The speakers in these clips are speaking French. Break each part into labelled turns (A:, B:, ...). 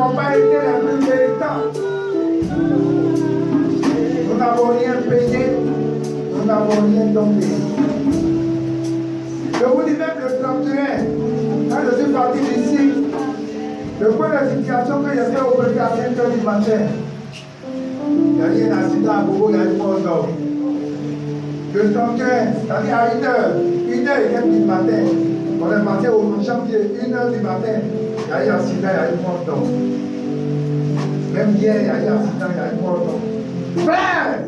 A: n'avons pas été les plus méritants. Nous n'avons rien payé. Nous n'avons rien donné. Je vous dis même le 31, quand je suis parti d'ici, le point de situation que j'ai fait au premier à 5 h du matin, il y a eu un accident à Bobo, il y a eu mort d'homme. Le 31, c'est-à-dire à 1 h et quelques du matin, on est parti au janvier, 1 h du matin, il y a eu un accident, il y a eu mort d'homme. Même hier, il y a eu un accident, il y a eu mort d'homme. Frère,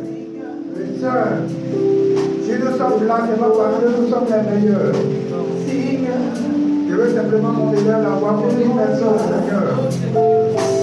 A: les sœurs, si nous sommes là, c'est pas parce que nous sommes les meilleurs. Je veux simplement mon leader la voix pour une personne, Seigneur.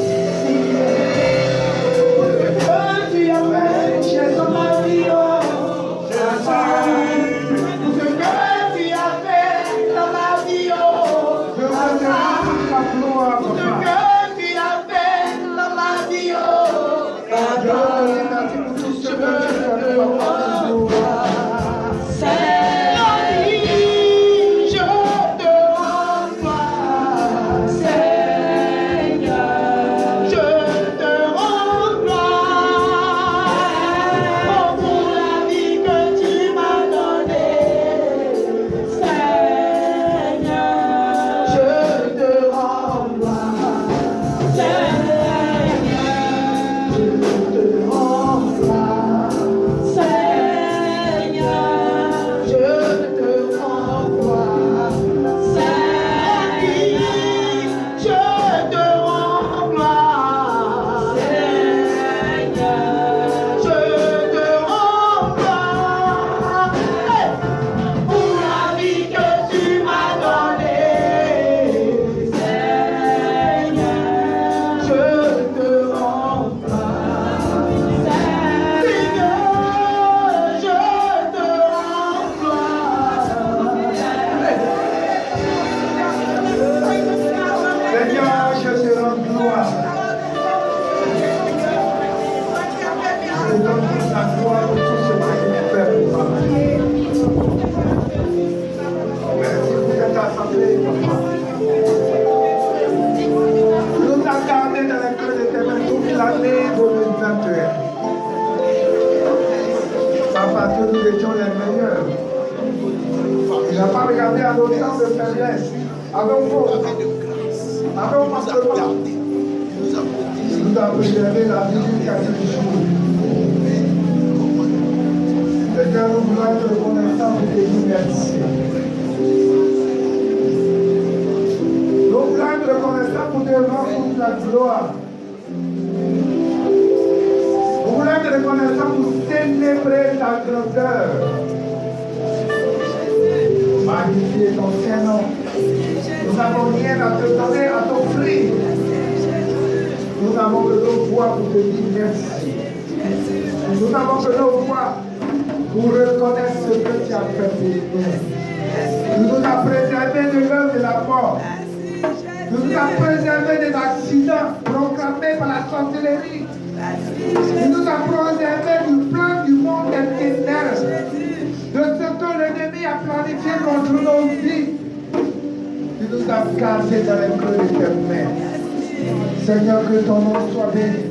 A: Seigneur, que ton nom soit béni,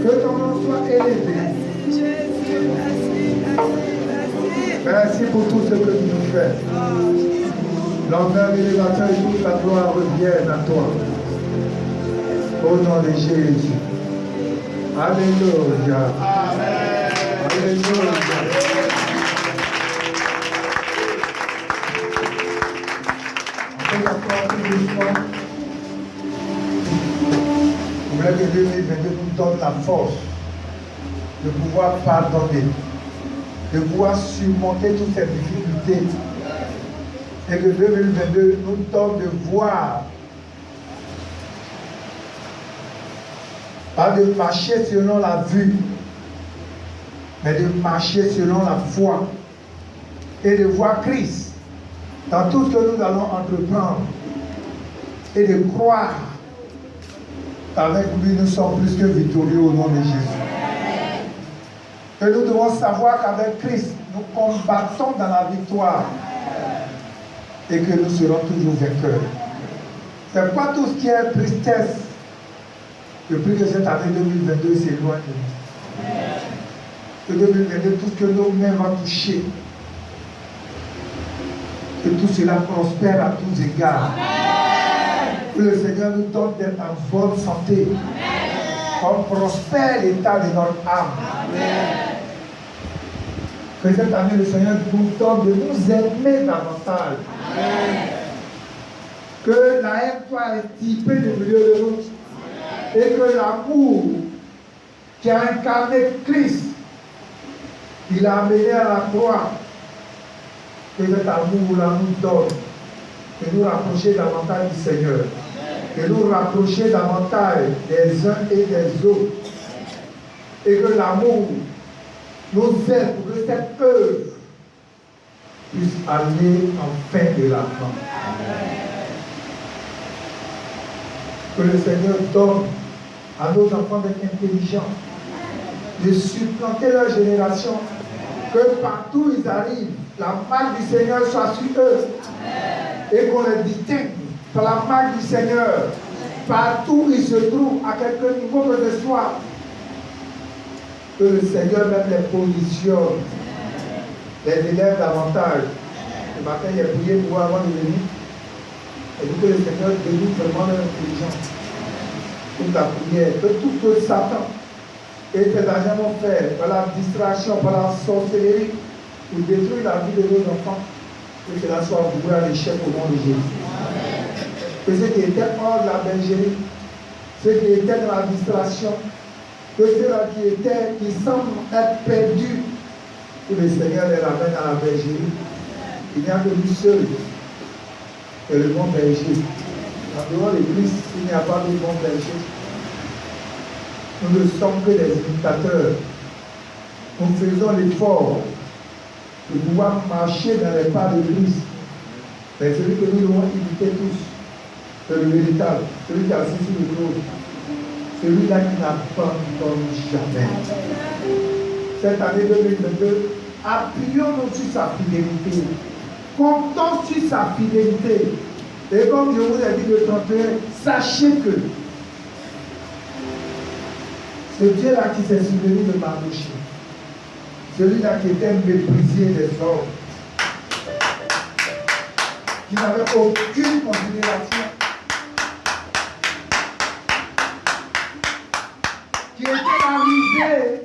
A: que ton nom soit élevé. Merci pour tout ce que tu nous fais. L'honneur, l'élévation et toute la gloire reviennent à toi. Au nom de Jésus. Alléluia. Alléluia. Je voulais que 2022 nous donne la force de pouvoir pardonner, de pouvoir surmonter toutes ces difficultés et que 2022 nous donne de voir, pas de marcher selon la vue, mais de marcher selon la foi et de voir Christ dans tout ce que nous allons entreprendre et de croire qu'avec lui nous sommes plus que victorieux au nom de Jésus. Que nous devons savoir qu'avec Christ nous combattons dans la victoire et que nous serons toujours vainqueurs. C'est pas tout ce qui est tristesse Je prie que cette année 2022 s'éloigne. Que 2022, tout ce que nos mains vont toucher, que tout cela prospère à tous égards. Que le Seigneur nous donne d'être en bonne santé. Qu'on prospère l'état de notre âme. Que cette année, le Seigneur nous donne de nous aimer davantage. Que la haine soit extirpée du milieu de nous. Et que l'amour qui a incarné Christ, il a amené à la croix, que cet amour-là nous donne, de nous rapprocher davantage du Seigneur, de nous rapprocher davantage des uns et des autres, et que l'amour nous aide pour que cette œuvre puisse aller en fin de la fin. Que le Seigneur donne à nos enfants d'être intelligents, de supplanter leur génération, que partout où ils arrivent, la marque du Seigneur soit sur eux, et qu'on les distingue par la marque du Seigneur, partout où ils se trouvent, à quelque niveau que ce soit, que le Seigneur même les positionne, les élève davantage. Ce matin, il a prié pour avant de venir, et dit que le Seigneur délivre vraiment leur intelligence. Pour la prière, que tout ce que Satan et ses agents vont faire par la distraction, par la sorcellerie, pour détruire la vie de nos enfants, que cela soit voué à l'échec au nom de Jésus. Que ceux qui étaient hors de la bergerie, ceux qui étaient dans la distraction, que ceux-là qui semblent être perdus, que le Seigneur les ramène à la bergerie. Il n'y a que lui seul, et le bon berger. En dehors de Christ, il n'y a pas de bon berger. Nous ne sommes que des imitateurs. Nous faisons l'effort de pouvoir marcher dans les pas de Christ. Mais celui que nous devons imiter tous, c'est le véritable, celui qui a assis sur le trône, celui-là qui n'abandonne jamais. Cette année 2022, appuyons-nous sur sa fidélité. Comptons sur sa fidélité. Et comme je vous ai dit le 31, sachez que ce Dieu-là qui s'est souvenu de Mardochée, celui-là qui était méprisé des hommes, qui n'avait aucune considération, qui était arrivé.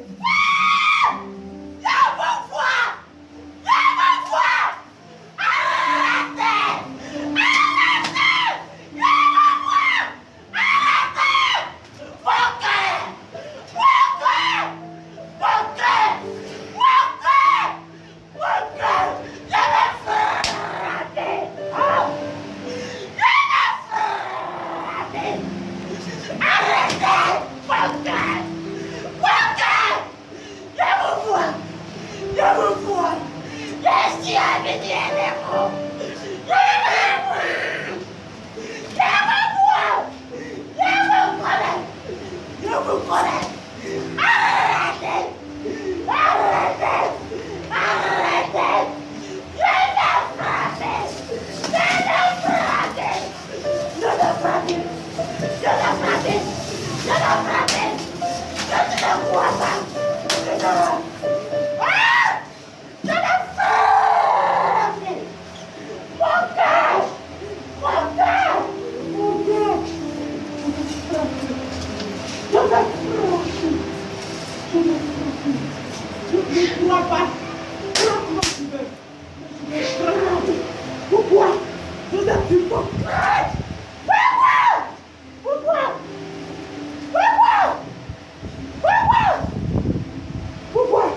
B: Pourquoi?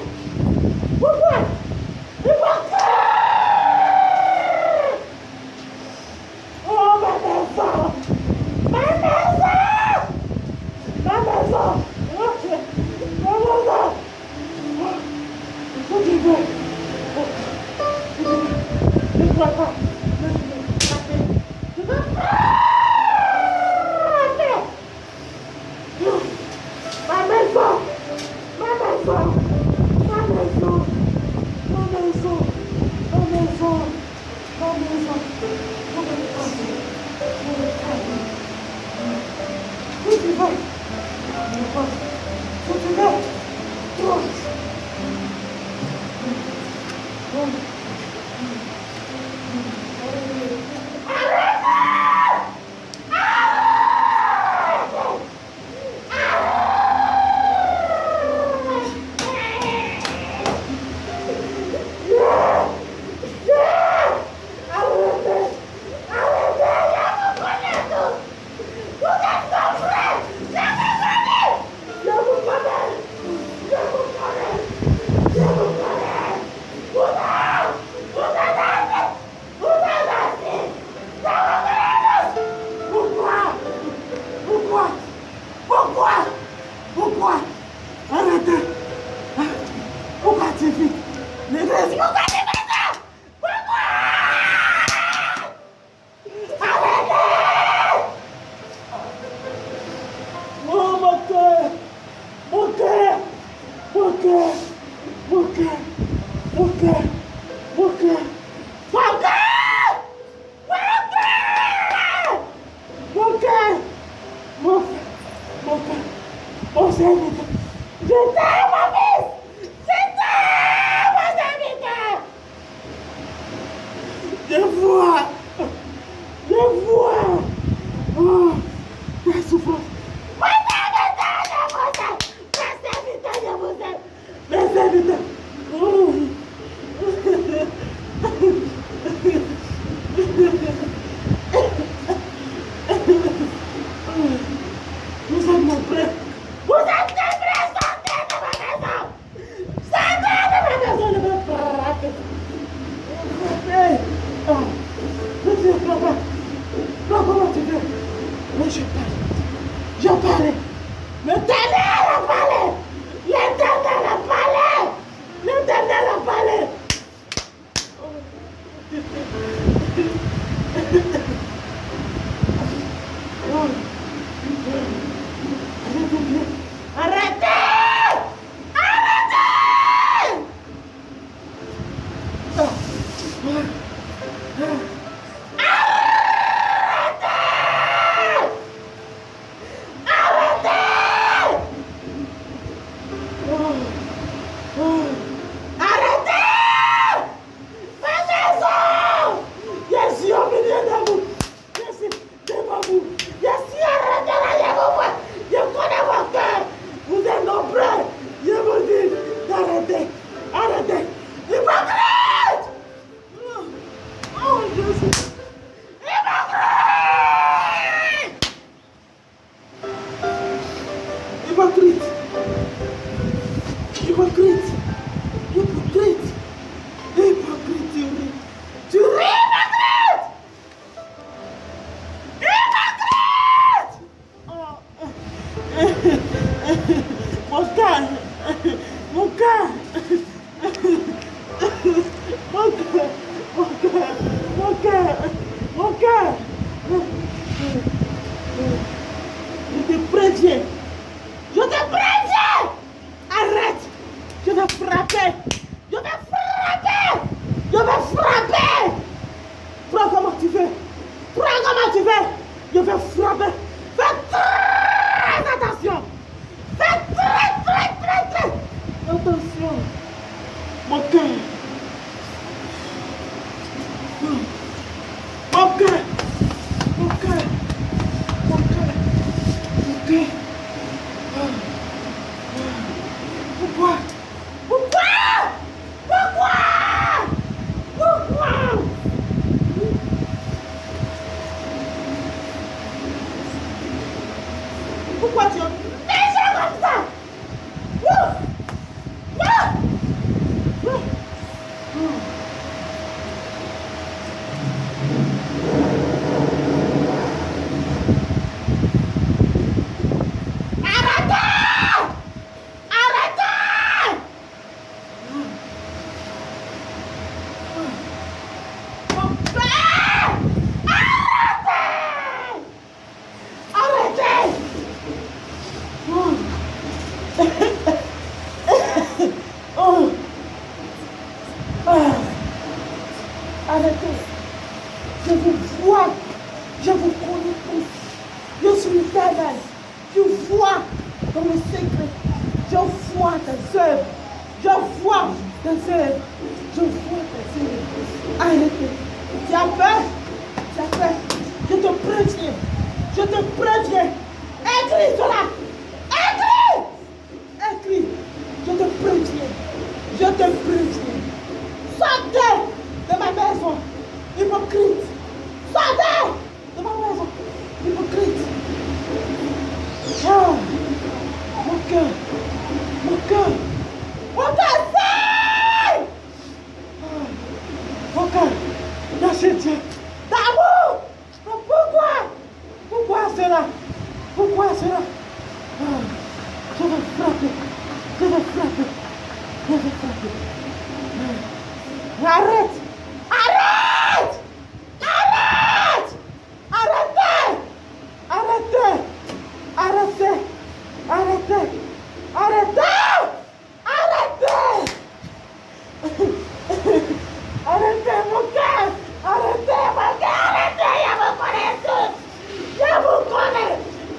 B: serviteur. Je t'aime, mon fils. Je t'aime, mon serviteur. Je vois. Oh, ta souffrance. Mon serviteur, je vous aime. Mon serviteur, je vous aime. Mon serviteur. Oh. Vous êtes mon frère. Vous êtes mon frère. Sortez de ma maison. Sortez de ma maison. Ne me frappez. Oh. Monsieur papa. Comment tu veux? Mais je parle. L'éternel a parlé. L'éternel a parlé. L'éternel a parlé. Arrêtez! Arrêtez! Hypocrite! Oh, Jésus! Hypocrite! Tu ris, hypocrite! Oh. Mon cœur! Je te préviens! Arrête! Je vais frapper! Prends comment tu veux! Je vais frapper! Fais très attention! Fais très attention! Mon cœur! Pourquoi? Pourquoi tu es déjà comme ça? Arrêtez. Je vous vois. Je vous connais tous. Je suis l'Éternel. Je vois dans le secret. Je vois tes œuvres. Arrêtez. Tu as peur? Je te préviens. Écris cela. Écris. Je te préviens. Sortez de ma maison, hypocrite. Sortez de ma maison, hypocrite. Oh, mon cœur, saigne. Mon cœur, merci Dieu. D'amour. Pourquoi cela? Je vais frapper. Arrête! Arrêtez mon cœur! Arrêtez,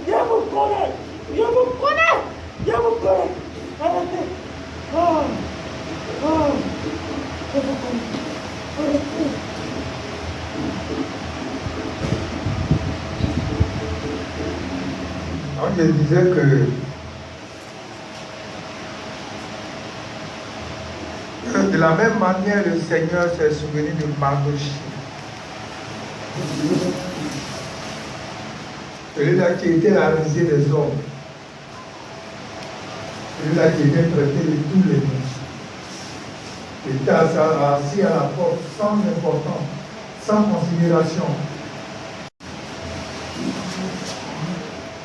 B: je vous connais!
A: Donc je disais que de la même manière, le Seigneur s'est souvenu de Mardochée. Celui-là qui était la risée des hommes. Celui-là qui était traité de tous les noms. Il était assis à la porte sans importance, sans considération.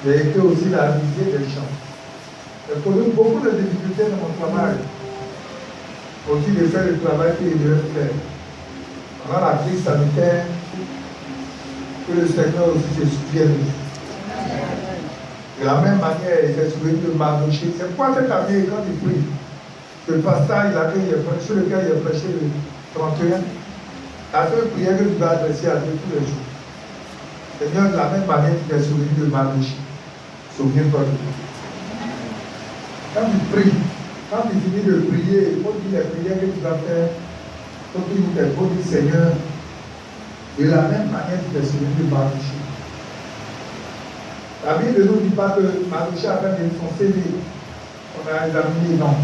A: J'ai été aussi la risée des gens. J'ai connu beaucoup de difficultés dans mon travail. Aussi de faire le travail qu'il devait faire. Pendant la crise sanitaire, que le Seigneur aussi se souvienne de nous. De la même manière, il s'est souvenu de Mardochée. C'est pourquoi cette année, quand il prie, le pasteur sur lequel il a prêché le 31, la seule prière que tu vas adresser à Dieu tous les jours. Seigneur, de la même manière, tu t'es souvenu de Mardochée. Souviens-toi de lui. Quand tu pries, quand tu finis de prier, il faut dire les prières que tu vas faire. Il faut dire tes beaux dire Seigneur, de la même manière, tu t'es souvenu de Mardochée. La Bible ne nous dit pas que Mardochée a fait son CV. On a examiné, non.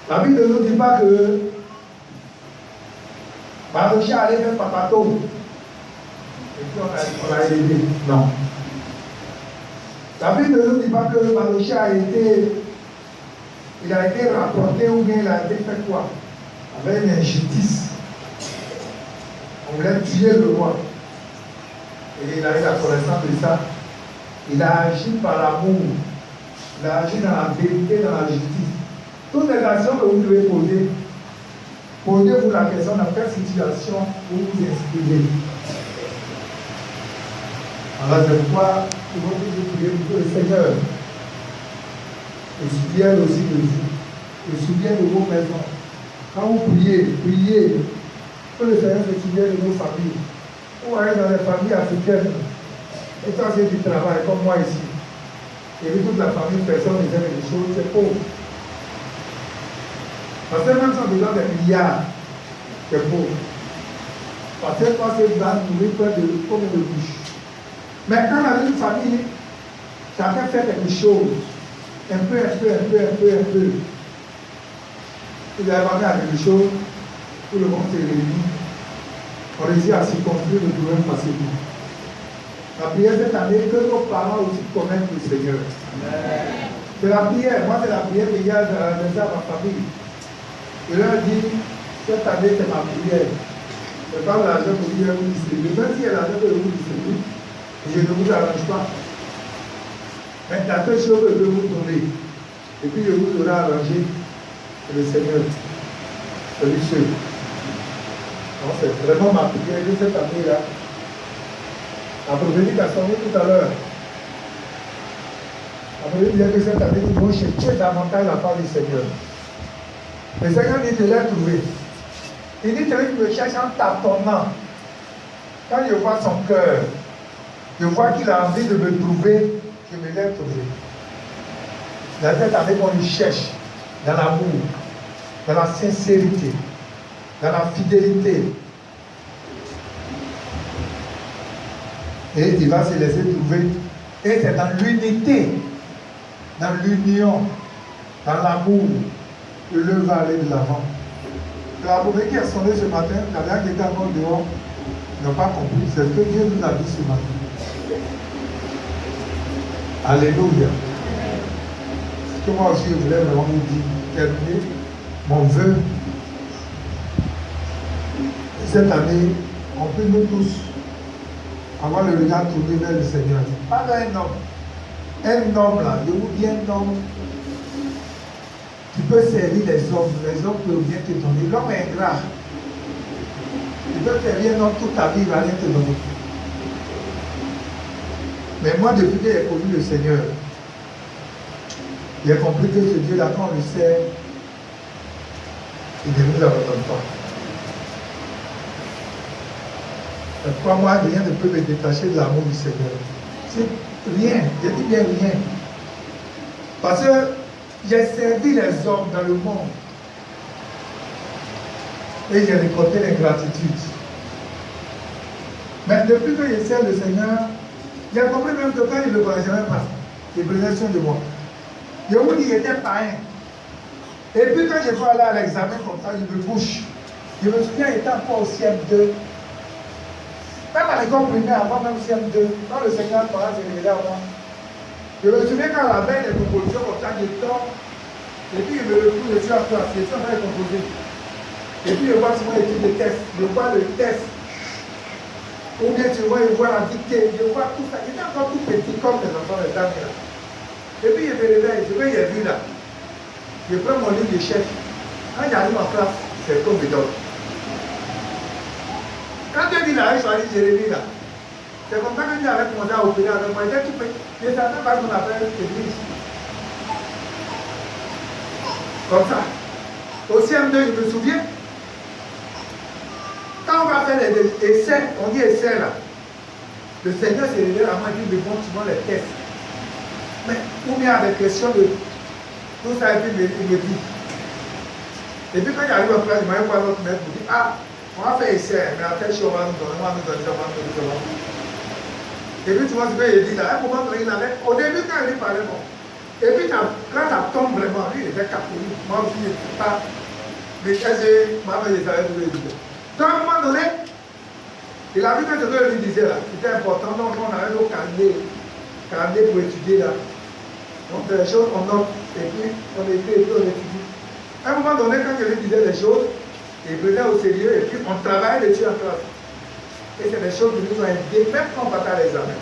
A: La Bible ne nous dit pas que Mardochée allait faire papato. Et puis on l'a aidé. Non. La Bible ne nous dit pas que Mardochée a été rapporté ou bien il a été fait quoi? Avec une injustice. On voulait tuer le roi. Et il a eu la connaissance de ça. Il a agi par l'amour. Il a agi dans la vérité, dans la justice. Toutes les actions que vous devez poser, posez-vous la question dans quelle situation vous vous inscrivez. Alors c'est pourquoi il faut que vous priez pour le Seigneur. Se souvienne aussi de vous. Se souvienne de vos maisons. Quand vous priez, priez. Que le Seigneur se souvienne de vos familles. Vous allez dans les familles africaines. Et quand c'est du travail, comme moi ici. Et puis toute la famille, personne ne fait des choses, c'est pauvre. Parce que même si on besoin des milliards, c'est pauvre. Parce que quand c'est va nourrir près de combien de bouches. Mais quand on a une famille, chacun fait quelque chose. Un peu. Il a amené à quelque chose, tout le monde se réunit. On réussit à s'y construire le problème facilement. La prière cette année, que nos parents aussi connaissent le Seigneur. C'est la prière, moi c'est la prière que j'ai adressée à ma famille. Je leur dis, cette année c'est ma prière. Je parle de l'argent pour dire vous distribuer. Même s'il y a l'argent que vous distribuez, je ne vous arrange pas. Mais la seule chose que je vais vous donner, et puis je vous aurai arrangé, c'est le Seigneur. C'est lui seul. Donc c'est vraiment ma prière de cette année-là. La prophétique a sonné tout à l'heure. La prophétique dit que cette année, nous devons chercher davantage la part du Seigneur. Le Seigneur dit de l'être trouvé. Il dit celui qui me cherche en tâtonnant. Quand je vois son cœur, je vois qu'il a envie de me trouver, je me l'ai trouvé. Dans cette année qu'on lui cherche, dans l'amour, dans la sincérité, dans la fidélité. Et il va se laisser trouver. Et c'est dans l'unité, dans l'union, dans l'amour, que l'œuvre va aller de l'avant. La prophétie qui a sonné ce matin, la dernière qui était encore dehors, n'ont pas compris. C'est ce que Dieu nous a dit ce matin. Alléluia. Ce que moi aussi je voulais vraiment vous dire, terminer mon vœu. Cette année, on peut nous tous avoir le regard tourné vers le Seigneur. Pas vers un homme. Un homme là, je vous dis un homme qui peut servir les hommes peuvent bien te donner. L'homme est ingrat. Il peut servir un homme toute ta vie, il ne va rien te donner. Mais moi, depuis que j'ai connu le Seigneur, j'ai compris que ce Dieu-là, quand on le sert, il ne nous abandonne pas. Pour moi, rien ne peut me détacher de l'amour du Seigneur. C'est rien, je dis bien rien. Parce que j'ai servi les hommes dans le monde. Et j'ai récolté l'ingratitude. Mais depuis que je sers le Seigneur, J'ai compris même que quand il ne le connaissait même pas, il prenait soin de moi. Je vous dis, il était païen. Et puis quand je suis allé à l'examen comme ça, il me bouche. Je me souviens, il était encore au CM2. Même à l'école primaire, avant même CM2, quand le Seigneur parlait, s'est révélé à moi. Je me souviens quand la veille des compositions comme ça, je dors. Et puis il me retrouve, je suis en classe, je suis en train de composer. Et puis je vois souvent l'étude de test, je vois le test. Ou bien tu vois, je vois la dictée, je vois tout ça. J'étais encore tout petit comme les enfants les dames là. Et puis je me réveille, je vais y vu là. Je prends mon livre, je cherche. Quand j'arrive en classe, c'est comme je dors. Quand tu dis là, je suis allé Jérémie là. C'est comme ça que tu avais commencé à opérer avec moi. Je ne savais pas qu'on appelle l'église. Comme ça. Au CM2, je me souviens. Quand on va faire les essais, on dit essais là. Le Seigneur s'est révélé à moi et dit, mais bon, tu vois les tests. Mais, ou bien avec question de tout ça, et puis il me dit. Et puis quand il arrive en classe, il m'a vu notre maître, il me dit, ah, on va faire essai, mais à telle chose, on va nous donner, on va nous donner. Et puis tu vois ce qu'il dit là, à un moment donné, il avait, au début quand il parlait, bon. Et puis quand ça tombe vraiment, lui il était catholique, moi aussi je ne sais pas, mais moi je savais ce qu'il disait. Donc à un moment donné, il a vu que ce que lui disait là, c'était important, donc on avait nos carnets pour étudier là. Donc les choses on note, et puis on écrit et puis on étudie. À un moment donné, quand je lui disais les choses, il prenait au sérieux et puis on travaille dessus en classe. Et c'est des choses qui nous ont aidés, même quand on partait à l'examen.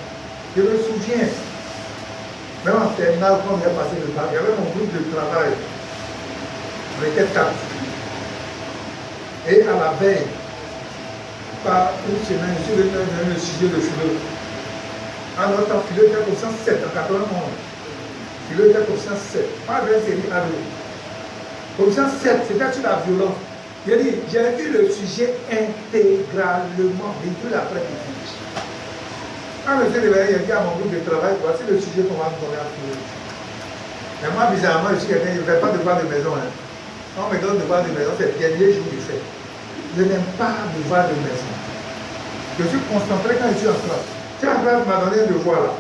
A: Je me souviens, même en terminale, quand on est passé le bac, il y avait mon groupe de travail. On était 4. Et à la veille, par une semaine, je suis venu donner le sujet de philo. En notre temps, philo était pour 107, en 91. Philo était pour 107. Pas de série à l'eau. Pour 107, c'était sur la violence. J'ai dit, j'ai vu le sujet intégralement, véhicule après véhicule. Quand je suis réveillé, il dit à mon groupe de travail, voici le sujet qu'on va me donner à philo. Mais moi, bizarrement, je suis quelqu'un, je ne fais pas de devoir de maison. Hein. Quand on me donne devoir de maison, c'est le dernier jour que je fais. Je n'aime pas devoir de maison. Je suis concentré quand je suis en classe. Si la classe m'a donné un devoir là,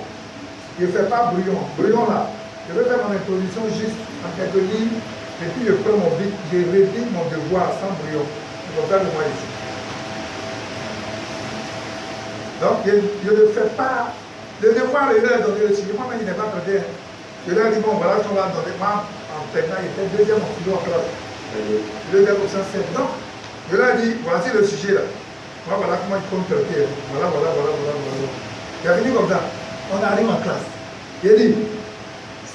A: je ne fais pas brouillon. Brouillon là, je vais faire mon introduction juste en quelques lignes, et puis je prends mon bic, je rédige mon devoir sans brouillon. C'est comme ça que moi ici. Donc je ne fais pas. Le devoir, il leur a donné le sujet. Moi-même, il n'est pas traité. Je leur ai dit, bon, voilà ce qu'on va donner. Moi, en terminant, il était deuxième en philo en classe. Deuxième option 7. Donc, je leur ai dit, voici le sujet là. Moi, voilà comment il faut me traiter. Voilà. Il a fini comme ça. On arrive en classe. Il a dit,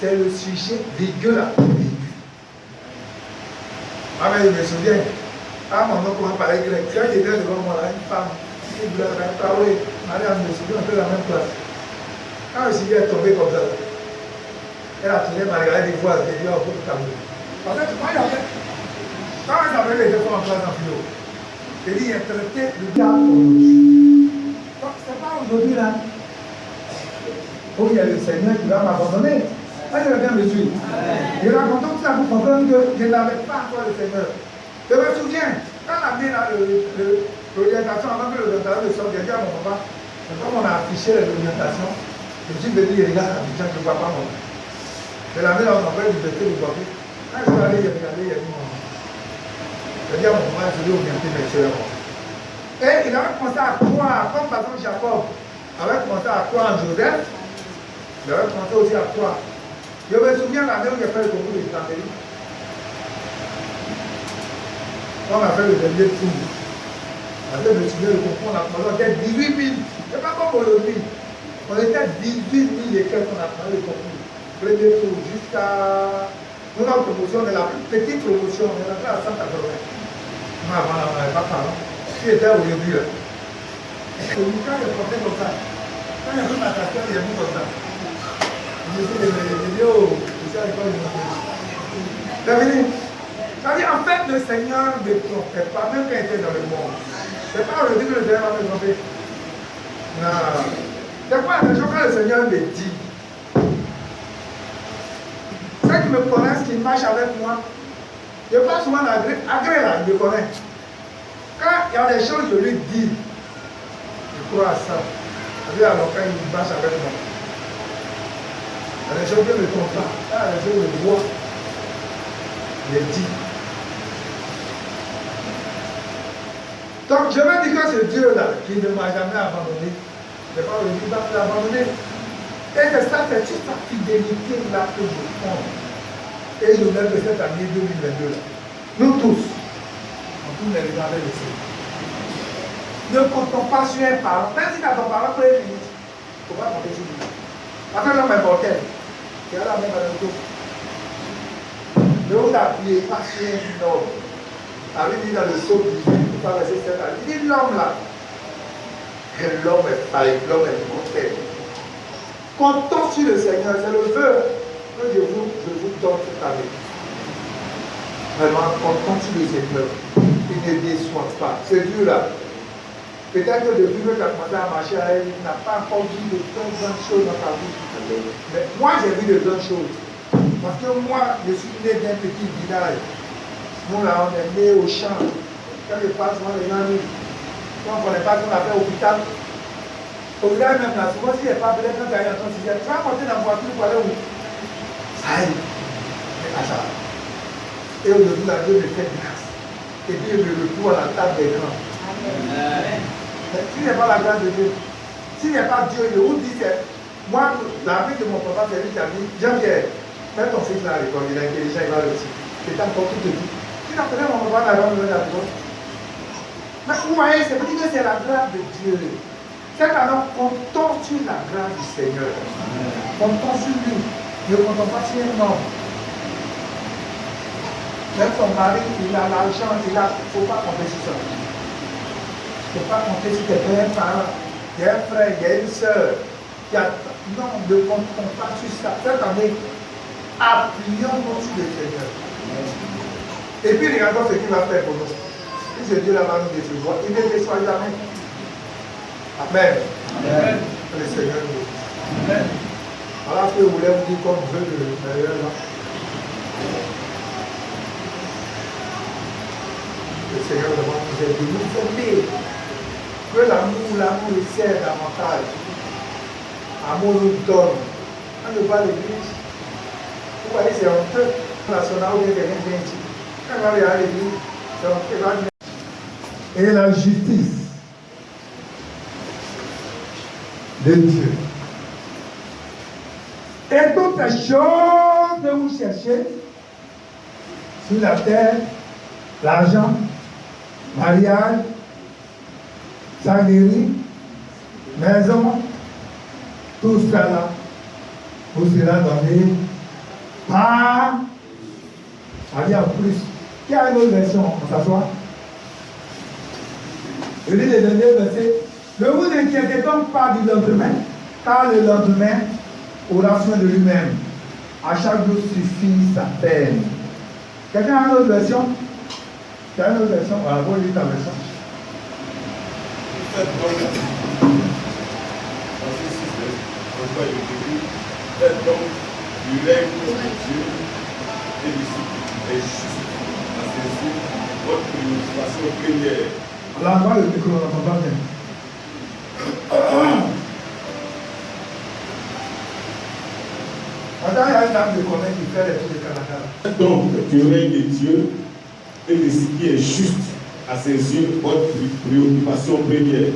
A: c'est le sujet virgule là. Ah, mais je me souviens. Ah, mon oncle m'a parlé grec. Quand il était devant moi, là, une femme, qui voulait parler. Marianne, je me souviens, on fait la même classe. Quand le sujet est tombé comme ça, elle a tourné ma regardé des fois, elle a dit, oh, pour le tableau. En fait, quand j'avais les deux fois en classe en philo, j'ai dit, il a traité le gars aujourd'hui. Donc, ce n'est pas aujourd'hui là. Oh, il y a le Seigneur qui va m'abandonner. Est-ce que bien me suivre? Je raconte tout ça pour comprendre que je n'avais pas encore le Seigneur. Je me souviens, quand on a mis l'orientation, avant que l'orientation ne sorte, j'ai dit à mon papa, comme on a affiché l'orientation, je suis venu, il regarde la vision, je ne vois pas mon. Je l'ai mis dans mon père, liberté de papier. Quand je suis allé, il a regardé, il a dit mon. Je dis à mon papa, je vais orienter mes soeurs. Et il avait commencé à croire, comme par exemple Jacob avait commencé à croire en Joseph, il avait commencé aussi à croire. Je me souviens l'année où j'ai fait le concours de gendarmerie. Quand on a fait le dernier tour, je me souviens le concours, on a commencé, on était 18 000. C'est pas comme aujourd'hui. On était 18 000 et quelques, on a fait le concours. Premier tour jusqu'à. Nous, notre promotion, on est la plus petite promotion, on est rentré à 180. Moi, avant, on n'avait pas parlé. Qui était aujourd'hui là. Et quand il est porté comme ça, quand il a vu ma casquette, il est mis comme ça. Je suis dit, oh, je suis à l'école de l'université. T'as vu? C'est-à-dire, en fait, le Seigneur ne me trompait pas, même quand il était dans le monde. C'est pas aujourd'hui que le Seigneur va me tromper. Non. C'est quoi la chose quand le Seigneur me dit? Ceux qui me connaissent, qui marchent avec moi, je passe souvent agré là, il me connaît. Quand il y a des choses, je lui dis, je crois à ça. Dieu alors quand il marche avec moi. Il y a des choses que je ne comprends pas. Il y a des choses que je vois. Il est dit. Donc je me dis que ce Dieu-là, qui ne m'a jamais abandonné, je ne vais pas le dire, il va me l'abandonner. Et c'est ça, c'est toute sa fidélité-là que je prends. Et je lève cette année 2022 là. Nous tous, on tourne les regarder le Seigneur. Ne comptons pas sur un parent. Même si tu as ton parent pour une minute, il ne faut pas compter sur lui. Parce que l'homme est mortel. Il a la même à l'auto. Ne vous appuyez pas sur un homme. Avait dit dans le psaume 18, il faut pas rester 7 ans. Il dit l'homme là. Et l'homme est pareil, l'homme est mortel. Comptons sur le Seigneur. C'est le vœu que je vous donne toute l'année. Vraiment, comptons sur le Seigneur. Il ne déçoit pas. Ce Dieu-là. Peut-être que depuis que tu as commencé à marcher à elle, il n'a pas encore vu de grandes choses dans ta vie. Mais moi, j'ai vu de grandes choses. Parce que moi, je suis né d'un petit village. Nous, là, on est né au champ. Quand je passe, moi, les gens disent, quand on ne connaît pas ce qu'on appelle hôpital, au village même, là, souvent, s'il n'est pas belé, quand tu as eu un temps, tu vas monter dans la voiture pour aller où? Ça y est, à ça. Et aujourd'hui, là, Dieu me fait grâce. Et puis, je me retrouve à la table des grands. Amen. S'il n'est pas la grâce de Dieu, s'il n'est pas Dieu, je vous dis, moi, la vie de mon papa, c'est lui qui a dit, Jean-Pierre, fais ton fils là à l'école, il est intelligent, il va réussir. C'est encore tout petit. Tu n'as pas mon papa là, on va à l'école. Mais vous voyez, c'est parce que c'est la grâce de Dieu. Cette année, comptons sur la grâce du Seigneur. Comptons sur lui. Ne comptons pas sur un homme. Même son mari, il a l'argent, il ne faut pas compter sur ça. Il ne faut pas compter sur tes parents. Il y a un frère, il y a une soeur. Non, ne comptons pas sur ça. Cette année, appuyons-nous sur le Seigneur. Et puis regardons ce qu'il va faire pour nous. Si ce Dieu-là va nous décevoir, il ne déçoit jamais. Amen. Amen. Le Seigneur nous dit. Amen. Voilà ce que je voulais vous dire comme vœu de l'intérieur là. Le Seigneur demande nous aider, nous aider. Que l'amour nous sert davantage. L'amour nous donne. Quand je vois l'église, vous voyez, c'est honteux. National ou bien quelqu'un vient ici. Quand on va aller à l'église, c'est honteux. Et la justice de Dieu. Et toutes les choses que vous cherchez sur la terre, l'argent, mariage, salarié, maison, tout cela vous sera donné par. Allez en plus. Qui a une autre version? On s'assoit. Je lis les derniers versets. Ne vous inquiétez donc pas du lendemain, car le lendemain aura soin de lui-même. À chaque jour suffit sa peine. Quelqu'un a une autre version? Tu as une autre version? Voilà, vous lisez ta version.
C: Faites donc du règne de Dieu et du et juste à ses yeux votre préoccupation première.
A: Alors, on va le micro, on n'entend pas bien. Attends, il y a une dame de commun qui fait les tours de Canada.
C: Donc, du règne de Dieu et de ce qui est juste à ses yeux, votre préoccupation première.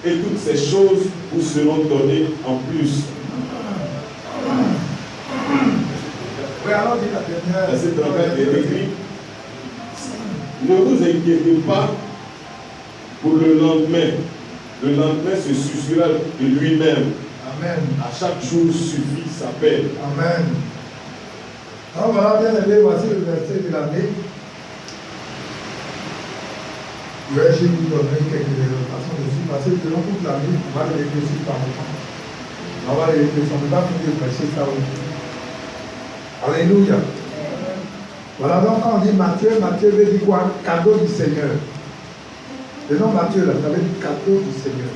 C: Et toutes ces choses vous seront données en plus.
A: Oui, alors dis la dernière.
C: Verset 34 est écrit. Ne vous inquiétez pas pour le lendemain. Le lendemain se suffira de lui-même.
A: Amen.
C: À chaque jour suffit sa peine.
A: Amen. Alors voilà, bien aimé, voici le verset de l'année. Je vais essayer de vous donner quelques illustrations dessus, parce que durant toute l'année, on va les réfléchir par le temps. On va les réfléchir, on ne va pas finir de prêcher ça aujourd'hui. Alléluia. Voilà, donc quand on dit Matthieu, Matthieu veut dire quoi? Cadeau du Seigneur. Le nom Matthieu, là, ça veut dire cadeau du Seigneur.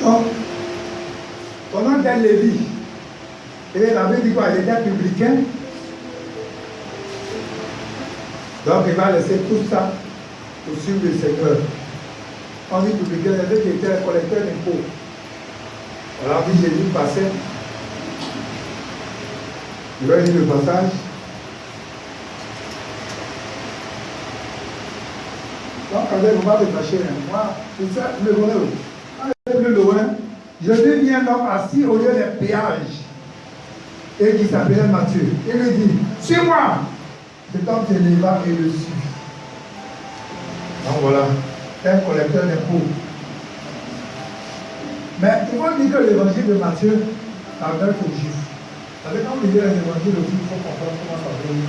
A: Donc, pendant qu'elle Lévi, et il avait dit quoi? Il était publicain. Donc, il va laisser tout ça pour suivre le Seigneur. envie publique, les autres qui étaient collecteurs d'impôts. Alors, dit Jésus passait. Je vais lire le passage. Donc, quand on va te fâcher, moi, c'est ça, je me connais. Quand je vais plus loin, Jésus vient un homme assis au lieu des péages et qui s'appelait Matthieu. Il lui dit, suis-moi. Cet homme se leva et le suit. Donc voilà, un collecteur d'impôts. Mais il faut dire que l'évangile de Matthieu s'adresse aux Juifs. Vous savez, quand vous lisez l'évangile aussi, il faut comprendre comment ça veut dire.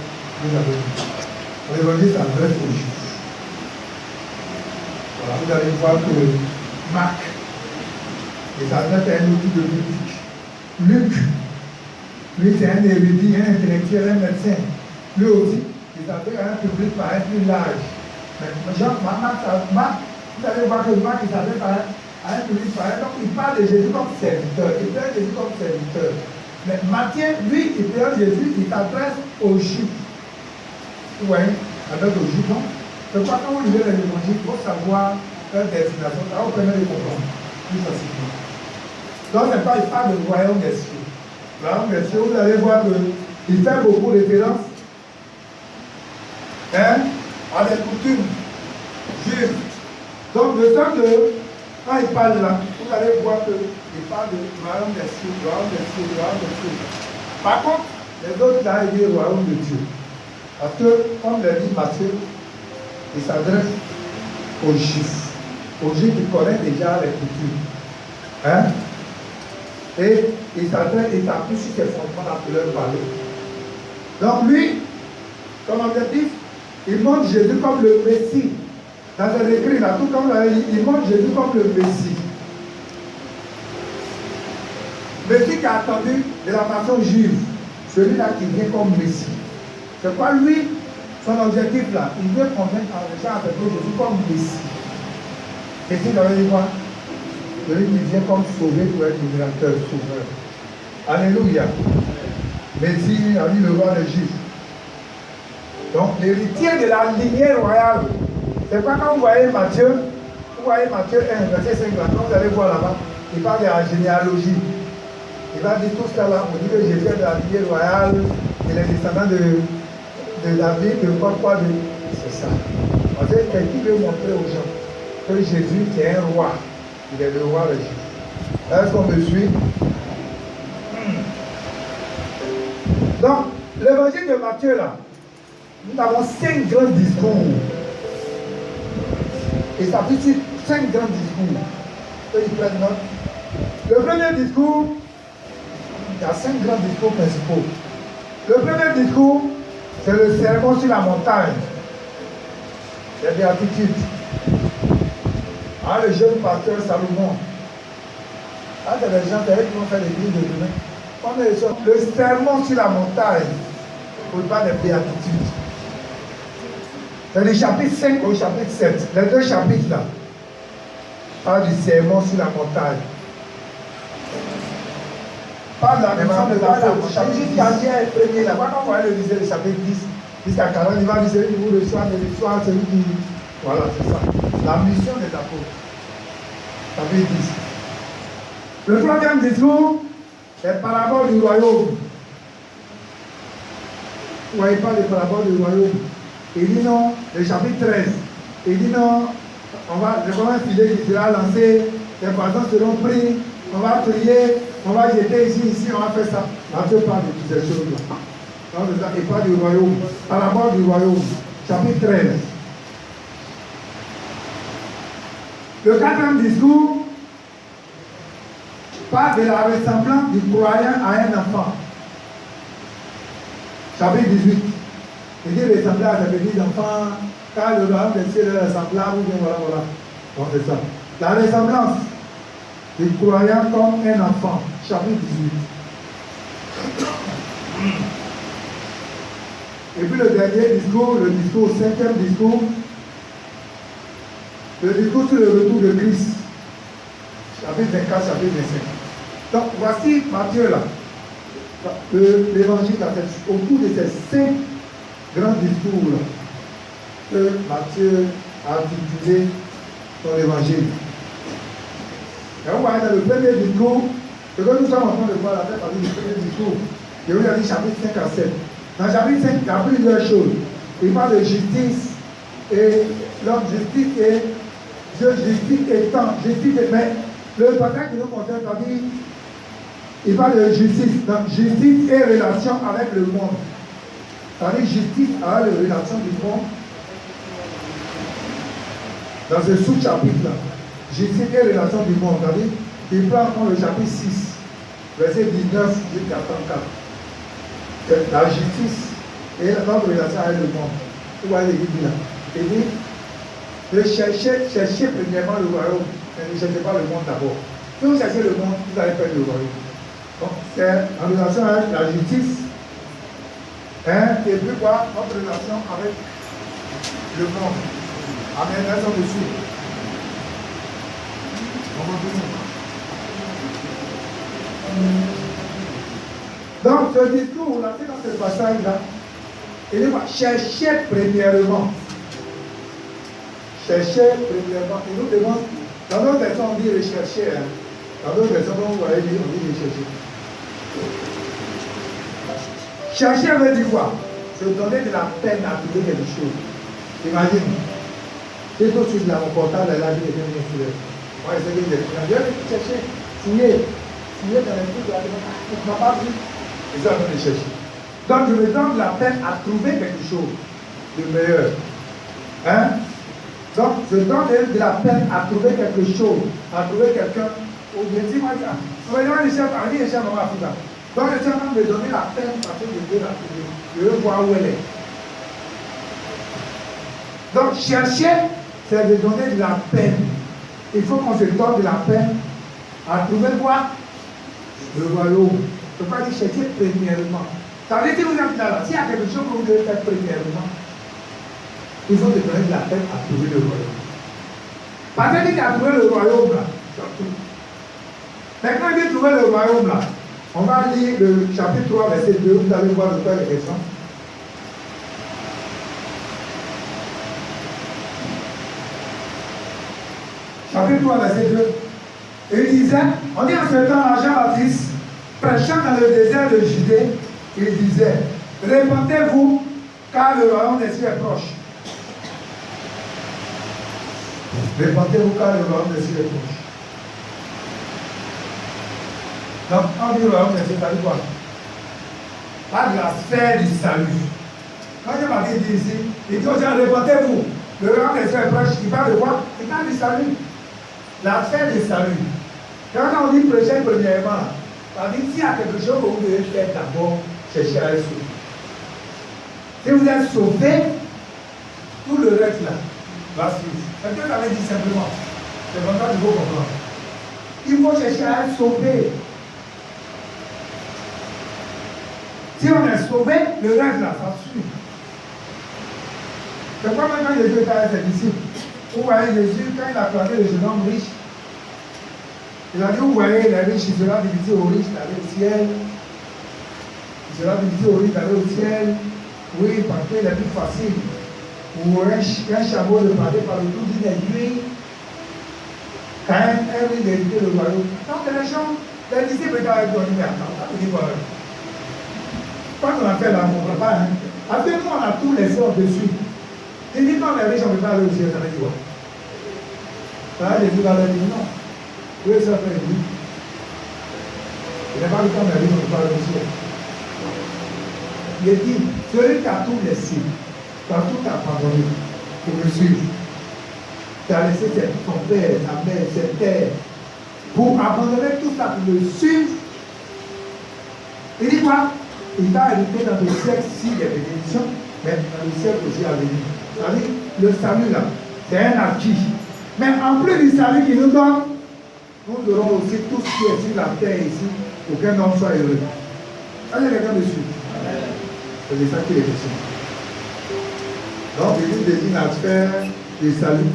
A: L'évangile s'adresse aux Juifs. Voilà, vous allez voir que Marc, il s'adresse à un outil de politique. Luc, lui c'est un érudit, un intellectuel, un médecin. Lui aussi, il s'adresse à un public par un plus large. Mais Jean, Marc, vous allez voir que Marc, il s'adresse à un public par un. Donc il parle de Jésus comme serviteur. Il parle de Jésus comme serviteur. Mais Matthieu, lui, il parle de Jésus, il s'adresse aux Juifs. Vous voyez, il s'adresse aux Juifs, non? Je crois que quand vous lisez les évangiles, il faut savoir leur destination. Ça va vous permettre de comprendre plus facilement. Donc, c'est pas, il parle du royaume des cieux. Le royaume des cieux, vous allez voir qu'il fait beaucoup de références à des coutumes juives. Donc, de sorte que, quand il parle là, vous allez voir qu'il parle du royaume des cieux, du royaume des cieux, du royaume des cieux. Par contre, les autres là, ils disent royaume de Dieu. Parce que, comme le dit Matthieu, il s'adresse aux Juifs qui connaissent déjà les coutumes. Et il s'adresse, il s'appuie sur ses fondements là pour leur parler. Donc lui, comme objectif, il montre Jésus comme le Messie. Dans ses écrits là, tout comme là, il montre Jésus comme le Messie. Messie qui a attendu de la nation juive, celui-là qui vient comme Messie. C'est quoi lui? Son objectif là, il veut convaincre les gens avec Jésus comme Messie. Et si vous allez voir, celui qui vient comme sauver pour être libérateur, sauveur. Alléluia. Messie a dit le roi des Juifs. Donc l'héritier de la lignée royale. C'est pas quand vous voyez Matthieu 1, verset 5, là, quand vous allez voir là-bas, il parle de la généalogie. Il va dire tout ça là, on dit que Jésus est de la lignée royale, et les descendants de David, de quoi de. C'est ça. En fait, qui veut montrer aux gens que Jésus qui est un roi, il est le roi de Juifs. Est-ce qu'on me suit? Donc, l'évangile de Matthieu là, nous avons 5 grands discours. Et ça fait 5 grands discours. Ils prennent note. Le premier discours, il y a 5 grands discours principaux. Le premier discours, c'est le sermon sur la montagne. Les béatitudes. Le jeune pasteur Salomon. C'est des gens qui vont faire l'église de demain. Le sermon sur la montagne. On parle des béatitudes. C'est le chapitre 5 au chapitre 7. Les 2 chapitres là parlent du sermon sur la montagne. Parle de la mission de l'apôtre. Chapitre 41 premier là. Quand on va le liser le chapitre 10 jusqu'à 40, il va dire celui qui vous reçoit de l'histoire, celui qui. Voilà, c'est ça. La mission des apôtres. Chapitre 10. Le troisième discours, c'est parabole du royaume. Vous voyez pas les paraboles du royaume. Il dit non, le chapitre 13. Il dit non, le premier filet qui sera lancé, les poissons seront pris, on va prier, on va jeter ici, on va faire ça. Là, je parle de toutes ces choses-là. Donc, il parle du royaume. Parabole du royaume, chapitre 13. Le quatrième discours parle de la ressemblance du croyant à un enfant. Chapitre 18. Il dit ressembler à des petits enfants, car le royaume des cieux est ressemblable, ou bien voilà. Donc c'est ça. La ressemblance du croyant comme un enfant. Chapitre 18. Et puis le dernier discours, le 5e discours, le discours sur le retour de Christ. Chapitre 24, chapitre 25. Donc voici Matthieu là. L'évangile autour de ces 5 grands discours là, que Matthieu a intitulé ton évangile. Et on voit dans le premier discours, ce que nous sommes en train de voir la partie du premier discours, je vous ai dit chapitre 5 à 7. Dans chapitre 5, il y a plusieurs choses. Il parle de justice et l'homme justice et Dieu justice et temps. Justice et mais le passage qui nous concerne, c'est-à-dire, il parle de justice. Donc, justice et relation avec le monde. C'est-à-dire justice avec les relations du monde. Dans ce sous-chapitre-là, justice et relation du monde. C'est-à-dire, il prend en compte le chapitre 6, verset 19 jusqu'à 34. La justice et notre relation avec le monde. Vous voyez les Bibles là. Il dit, cherchez premièrement le royaume, mais ne cherchez pas le monde d'abord. Si vous cherchez le monde, vous allez perdre le royaume. Donc, c'est en relation avec la justice, et puis quoi, notre relation avec le monde. Amen, restons dessus. Donc, ce discours, là, c'est dans ce passage-là, il dit quoi? Cherchez premièrement. Cherchez premièrement. Il nous demande, dans notre version, on dit rechercher. Hein. Dans d'autres versions, on voit dire, on dit rechercher. Chercher veut dire quoi? Se donner de la peine à trouver quelque chose. Imagine. Si tout de suite, là, mon portable, là, il est bien sur le. Moi, je sais que je vais chercher, signer dans les trucs, là, je ne pas vu. Et ça, on va chercher. Donc, je me donne la peine à trouver quelque chose de meilleur. Hein? Donc, je donne de la peine à trouver quelque chose, à trouver quelqu'un. Au début, moi, on va dire, le chef, on dit, le chef, on va faire ça. Donc, le chef va me donner la peine parce que je veux la trouver. Je veux voir où elle est. Donc, chercher, c'est de donner de la peine. Il faut qu'on se donne de la peine à trouver quoi? Le royaume. Je ne peux pas dire chercher premièrement. Ça veut dire que vous êtes là, s'il y a quelque chose que vous devez faire premièrement, il faut se donner de la peine à trouver le royaume. Parce que tu as trouvé le royaume là, surtout. Maintenant, il dit trouver le royaume là. On va lire le chapitre 3, verset 2, vous allez voir de quoi il est question. Chapitre 3, verset 2. Et il disait, on dit en ce temps, Jean-Baptiste, prêchant dans le désert de Judée, il disait, répentez-vous, car le royaume des cieux est proche. Répentez-vous, car le royaume des cieux est proche. Donc, on dit le royaume des cieux, ça dit quoi? Pas de la sphère du salut. Quand Jean-Baptiste dit ici, il dit aux gens, répentez-vous, le royaume des cieux est proche. Il parle de quoi? Il parle du salut. La sphère du salut. Quand on dit prêcher premièrement, ça veut dire s'il y a quelque chose que vous devez faire d'abord, chercher à être sauvé. Si vous êtes sauvé, tout le reste là va suivre. C'est ce que j'avais dit simplement. C'est comme ça qu'il faut comprendre. Il faut chercher à être sauvé. Si on est sauvé, le reste là, ça suit. C'est comme quand Jésus était avec ses disciples. Vous voyez Jésus, quand il a croisé le jeune homme riche, il a dit, vous voyez, les riches, il sera divisé aux riches d'aller au ciel. Il sera divisé aux riches d'aller au ciel. Oui, parce qu'il est plus facile. Ou un chameau de parler par le trou d'une aiguille. Quand même, un riche d'hériter le royaume. Donc les gens, les disciples étaient avec lui, mais attends, ça veut dire quoi? Quand on a fait là, on ne comprend pas. Hein? Après, nous, on a tout laissé au-dessus. Il dit, non, les riches, on ne peut pas aller au ciel, ça veut dire quoi? Ça, Jésus va leur dire non. Oui, ça fait lui. Il n'est pas le temps de les riches, on ne peut pas aller au ciel. Il dit, celui qui a tout laissé, qui a tout abandonné pour me suivre, qui a laissé son père, sa mère, ses terres, pour abandonner tout ça, pour me suivre, il dit quoi? Il t'a hérité dans le siècle-ci des bénédictions, mais dans le siècle aussi à venir. C'est-à-dire, le salut là, c'est un acquis. Mais en plus du salut qu'il nous donne, nous aurons aussi tout ce qui est sur la terre ici, pour qu'un homme soit heureux. Ça, il y a quelqu'un dessus. C'est de ça qu'il est question. Donc, il désigne la sphère du salut.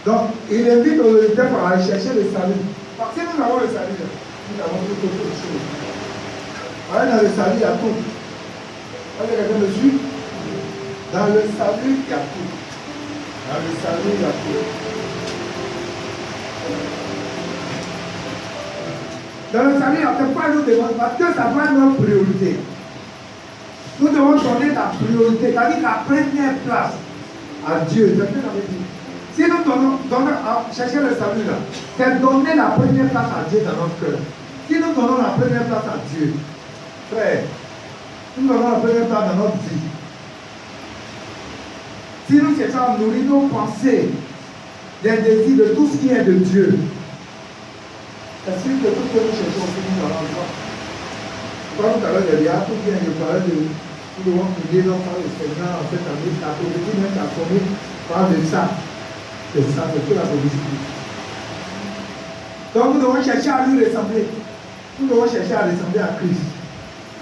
A: Donc, il invite aux auditeurs à aller chercher le salut. Parce que nous avons le salut, nous avons toute autre chose. Dans le salut, il y a tout. Il y a quelqu'un dessus. Dans le salut, il y a tout. Dans le salut, il y a tout. Dans le salut, pourquoi nous devons, parce que ça doit être notre priorité. Nous devons donner la priorité, c'est-à-dire la première place à Dieu. C'est ce que j'avais dit. Si nous donnons chercher le salut là, c'est donner la première place à Dieu dans notre cœur. Si nous donnons la première place à Dieu, frère, nous donnons la première place dans notre vie. Si nous cherchons à nourrir nos pensées, des désirs de tout ce qui est de Dieu, est-ce que tout ce que nous cherchons aussi nous allons voir? Quand tout à l'heure, il y a tout bien, je parlais de nous devons prier dans le Seigneur en cette année, la prophétie même a formé par de ça. C'est ça, c'est que la prophétie. Donc nous devons chercher à lui ressembler. Nous devons chercher à ressembler à Christ.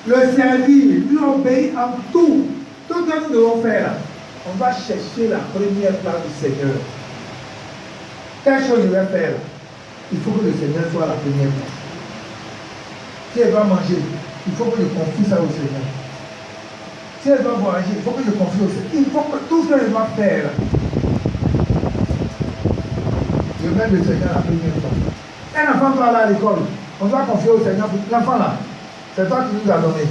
A: Le servir, lui obéir en tout. Tout ce que nous devons faire, on va chercher la première place du Seigneur. Quelle chose je vais faire? Il faut que le Seigneur soit la première place. Si elle doit manger, il faut que je confie ça au Seigneur. Si elle doit voyager, il faut que je confie au Seigneur. Il faut que tout ce que je dois faire, je mets le Seigneur la première place. Un enfant doit aller à l'école, on doit confier au Seigneur. L'enfant là, c'est toi qui nous as donné.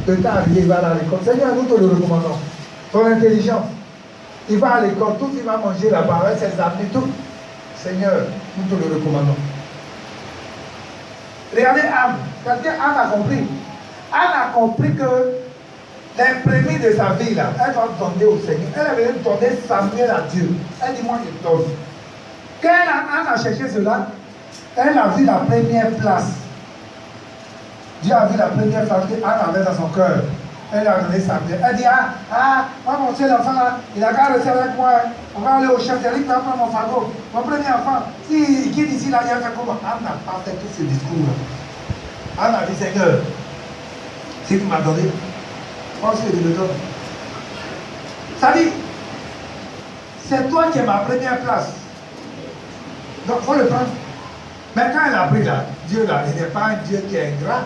A: Le temps arrivé, il va aller à l'école. Seigneur, nous te le recommandons. Ton intelligence, il va à l'école, tout il va manger là-bas avec ses amis, tout. Seigneur, nous te le recommandons. Regardez Anne. Quelqu'un, Anne a compris. Anne a compris que l'imprémé de sa vie, là, elle va donner au Seigneur. Elle avait donné Samuel à Dieu. Elle dit, moi, je donne. Quand Anne a cherché cela, elle a vu la première place. Dieu a vu la première place qu'Anne avait dans son cœur. Elle a donné Samuel. Elle dit, moi, mon seul enfant, là, il a qu'à rester avec moi. On va aller au chef, il va prendre mon fardeau. Mon premier enfant, s'il quitte ici, là, il a fait comment? Anne n'a pas fait tout ce discours-là. Anne a dit, Seigneur, si tu m'as donné, moi aussi je le donne. Ça dit, c'est toi qui es ma première place. Donc, il faut le prendre. Mais quand elle a pris là, Dieu là, il n'est pas un Dieu qui est ingrat.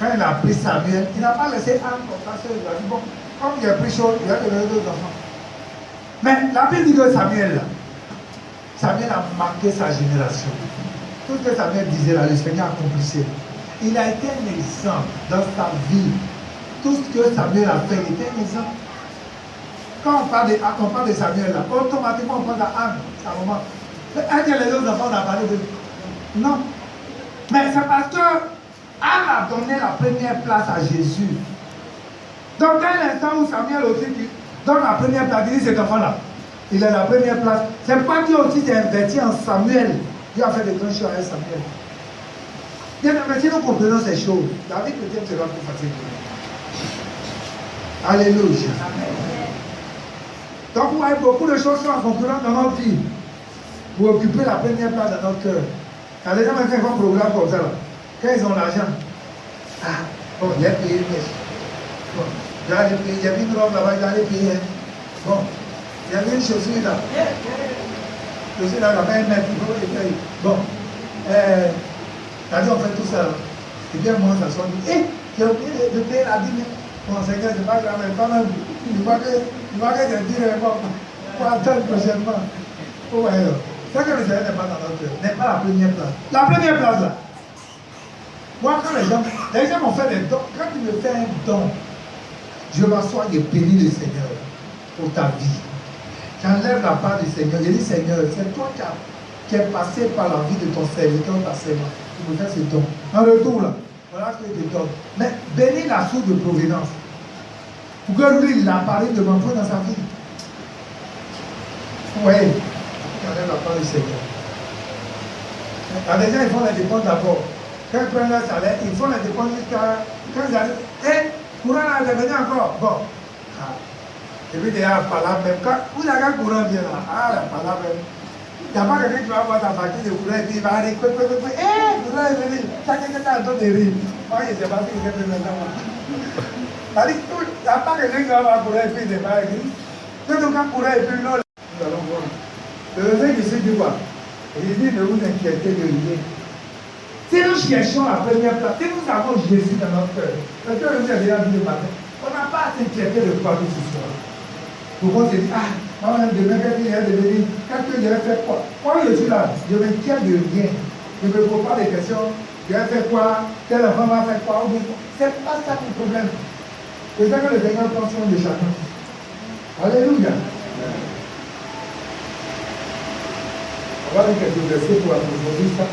A: Quand il a pris Samuel, il n'a pas laissé Anne comme ça. Il a dit, bon, comme il a pris chaud, il a donné d'autres enfants. Mais la Bible dit que Samuel là, Samuel a marqué sa génération. Tout ce que Samuel disait là, le Seigneur accomplissait. Il a été un exemple dans sa vie. Tout ce que Samuel a fait, il était un exemple. Quand on parle de Samuel là, automatiquement on pense à Anne, sa maman. Un des les autres enfants, on a parlé de. Non. Mais c'est parce que Anne a donné la première place à Jésus. Donc, à l'instant où Samuel aussi donne la première place, il dit cet enfant-là, il a la première place. C'est pas Dieu aussi s'est investi en Samuel. Dieu a fait des grandes choses avec Samuel. Bien, mais si nous comprenons ces choses, la vie chrétienne sera plus facile. Alléluia. Donc, vous voyez, beaucoup de choses sont en concurrence dans notre vie pour occuper la première place dans notre cœur. Quand les gens me font un programme comme ça, là, quand ils ont l'argent, bon, il y a payé une messe. Bon, il y a une robe là-bas, il a payé. Bon, il y avait une chaussure là. Chaussure là, là-bas, un mètre, il faut les payer. Bon, quand on fait tout ça, et bien moi, ça soit dit, j'ai oublié de payer la dîme. Bon, Seigneur, c'est pas grave, mais quand même, il va que je dirai, bon, pour attendre prochainement. Oh, ouais, c'est que le Seigneur n'est pas dans notre cœur, n'est pas la première place. La première place là. Moi, quand les gens m'ont fait des dons, quand tu me fais un don, je m'assois et bénis le Seigneur pour ta vie. J'enlève la part du Seigneur. Je dis, Seigneur, c'est toi qui es passé par la vie de ton serviteur, ta servante. Tu me fais ce don. En retour, là, voilà ce que je te donne. Mais bénis la source de providence. Pour que lui, il apparaisse devant toi dans sa vie. Vous voyez, j'enlève la part du Seigneur. Il y a des gens, ils font la dépense d'abord. Quand ils prennent leur salaire, ils font la dépense jusqu'à. Quand ils arrivent, courant là, il est venu encore. Bon. Et puis, il y a la palabre même. Où il y a un courant vient là, la palabre même. Il n'y a pas quelqu'un qui va avoir ta facture de courant et puis il va aller, courant est venu. Ça, quelqu'un qui a un ton de rire. Moi, je ne sais pas si quelqu'un peut me dire. C'est-à-dire, il n'y a pas quelqu'un qui va avoir courant et puis il n'est pas écrit. Quand on a courant et puis non, nous allons voir. Le verset qui se dit quoi? Il dit, ne vous inquiétez de rien. Si nous cherchons la première place, si nous avons Jésus dans notre cœur, parce que nous avons déjà vu le matin, on n'a pas à s'inquiéter de quoi que ce soit. Pour qu'on se dise, Moi-même, demain, quelqu'un vient de me dire, qu'est-ce que je vais faire quoi? Quand je suis là, je me tiens de rien. Je ne me pose pas des questions. Je vais faire quoi? Tel enfant va faire quoi? C'est pas ça mon problème. C'est ça que le Seigneur prend soin de chacun. Alléluia. On va lire quelques versets pour approfondir ça.